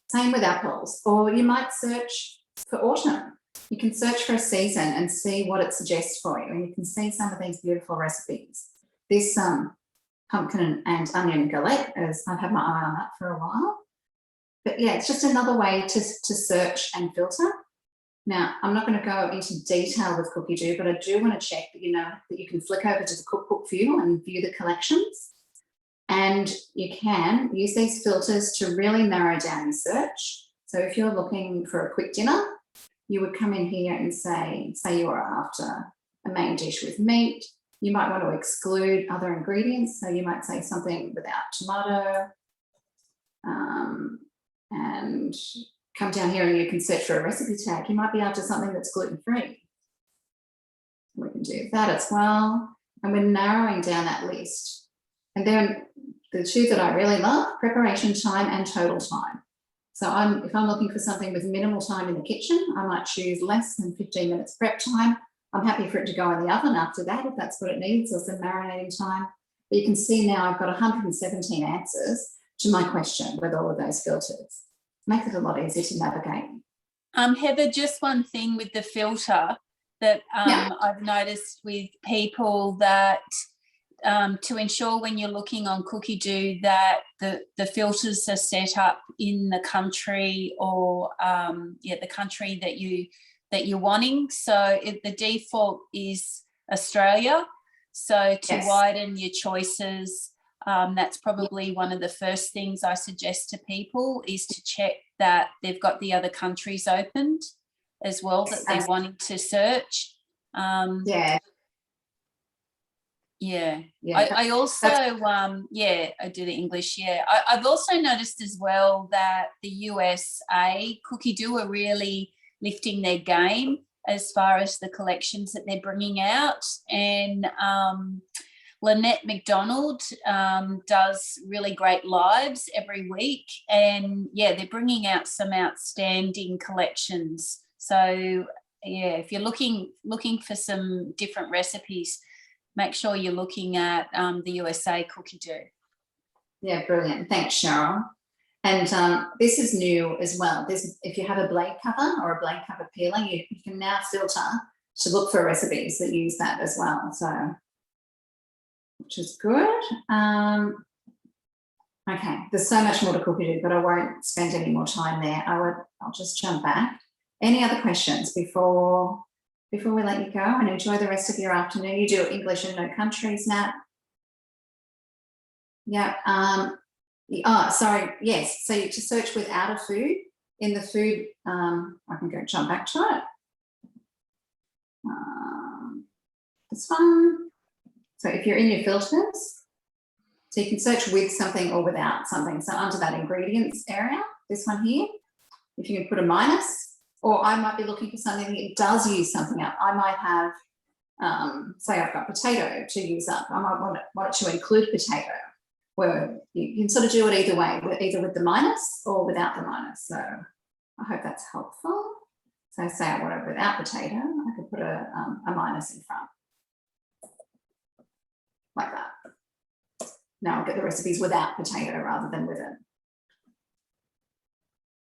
Same with apples, or you might search for autumn. you can search for a season and see what it suggests for you. And you can see some of these beautiful recipes. This pumpkin and onion galette, as I've had my eye on that for a while. But yeah, it's just another way to search and filter. Now, I'm not going to go into detail with Cookie Do, but I do want to check that you know that you can flick over to the cookbook view and view the collections. And you can use these filters to really narrow down your search. So if you're looking for a quick dinner, you would come in here and say you are after a main dish with meat. You might want to exclude other ingredients. So you might say something without tomato, and come down here and you can search for a recipe tag. You might be after something that's gluten-free. We can do that as well. And we're narrowing down that list. And then the two that I really love, preparation time and total time. So if I'm looking for something with minimal time in the kitchen, I might choose less than 15 minutes prep time. I'm happy for it to go in the oven after that if that's what it needs, or some marinating time. But you can see now I've got 117 answers to my question with all of those filters. Makes it a lot easier to navigate. Heather, just one thing with the filter that I've noticed with people that to ensure when you're looking on Cookie Do that the filters are set up in the country or the country that you're wanting. So the default is Australia. So to widen your choices, that's probably one of the first things I suggest to people is to check that they've got the other countries opened as well that they're wanting to search. I also, I do the English. I've also noticed as well that the USA Cookie Do are really lifting their game as far as the collections that they're bringing out. And Lynette McDonald does really great lives every week. And, they're bringing out some outstanding collections. So, if you're looking for some different recipes, make sure you're looking at the USA Cookie Do. Yeah, brilliant. Thanks, Cheryl. And this is new as well. If you have a blade cover or a blade cover peeler, you can now filter to look for recipes that use that as well. So, which is good. Okay, there's so much more to Cookie Do, but I won't spend any more time there. I'll just jump back. Any other questions before we let you go and enjoy the rest of your afternoon? You do English and no countries, Nat. Yeah. Sorry. Yes. So you just search without a food in the food. I can go jump back to it. This one. So if you're in your filters, so you can search with something or without something. So under that ingredients area, this one here, if you can put a minus. Or I might be looking for something that does use something up. I might have, say I've got potato to use up. I might want it to include potato, where you can sort of do it either way, either with the minus or without the minus. So I hope that's helpful. So say I want it without potato, I could put a minus in front, like that. Now I'll get the recipes without potato rather than with it.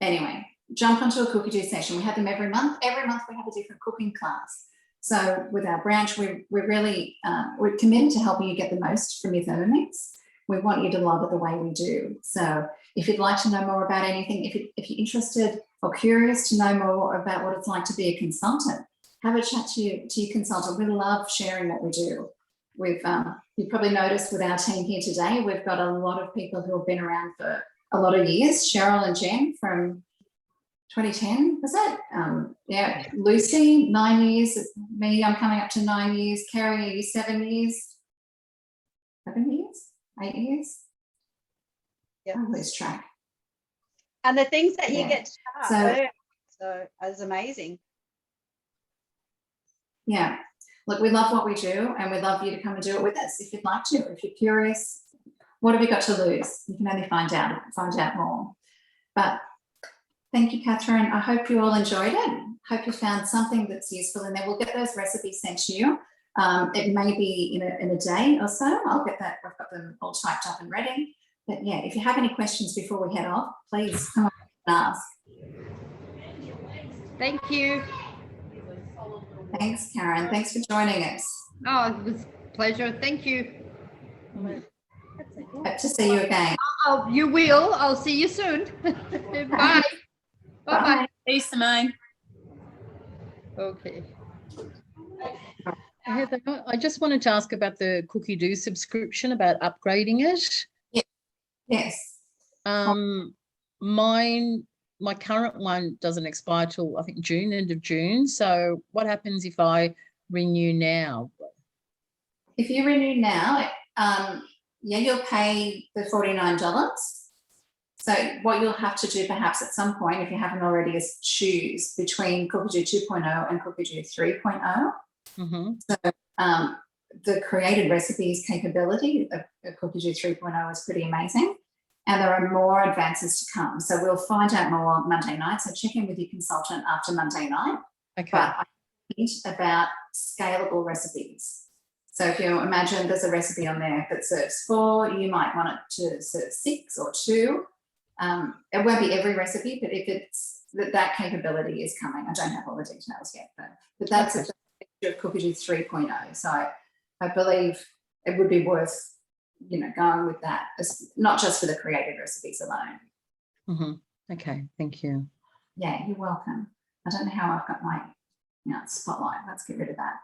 Anyway. Jump onto a Cookie Do session. We have them every month. Every month we have a different cooking class. So with our branch, we're really we're committed to helping you get the most from your Thermomix. We want you to love it the way we do. So if you'd like to know more about anything, if you're interested or curious to know more about what it's like to be a consultant, have a chat to your consultant. We love sharing what we do. You've probably noticed with our team here today, we've got a lot of people who have been around for a lot of years. Cheryl and Jen from 2010, was it? Lucy, 9 years. Me, I'm coming up to 9 years. Carrie, 7 years. 7 years? 8 years? Yeah. I lose track. And the things that you get to start, so it's amazing. Yeah. Look, we love what we do and we'd love you to come and do it with us if you'd like to. If you're curious, what have you got to lose? You can only find out more. But thank you, Catherine. I hope you all enjoyed it. Hope you found something that's useful in there. We'll get those recipes sent to you. It may be in a day or so. I'll get that. I've got them all typed up and ready. But yeah, if you have any questions before we head off, please come up and ask. Thank you. Thanks, Karen. Thanks for joining us. Oh, it was a pleasure. Thank you. Hope to see you again. Oh, you will. I'll see you soon. Bye. Bye-bye. See, Simone. Okay. Heather, I just wanted to ask about the Cookie Do subscription, about upgrading it. Yes. My current one doesn't expire till I think June, end of June. So what happens if I renew now? If you renew now, yeah, you'll pay the $49. So what you'll have to do perhaps at some point, if you haven't already, is choose between Cookie Do 2.0 and Cookie Do 3.0. Mm-hmm. So the created recipes capability of Cookie Do 3.0 is pretty amazing. And there are more advances to come. So we'll find out more Monday night. So check in with your consultant after Monday night. Okay. But I think about scalable recipes. So if you imagine there's a recipe on there that serves 4, you might want it to serve 6 or 2. It won't be every recipe, but if it's that capability is coming. I don't have all the details yet, but that's a feature of Cookie Do 3.0. So I believe it would be worth, going with that, not just for the created recipes alone. Mm-hmm. Okay, thank you. Yeah, you're welcome. I don't know how I've got my spotlight. Let's get rid of that.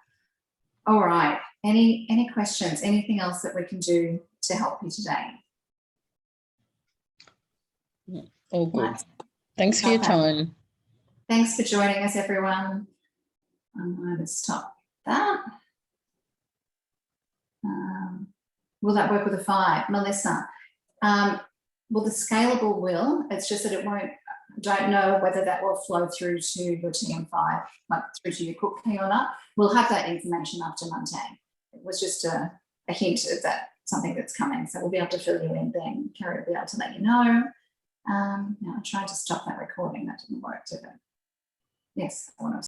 All right. Any questions? Anything else that we can do to help you today? All good. Thanks for your time. Thanks for joining us, everyone. I'm going to stop that. Will that work with a 5? Melissa? Well, the scalable will. It's just that it won't. Don't know whether that will flow through to your TM5, like through to your cook key or not. We'll have that information after Monday. It was just a hint of that, something that's coming. So we'll be able to fill you in then. Kerry will be able to let you know. Now I tried to stop that recording. That didn't work, did it? Yes, I want to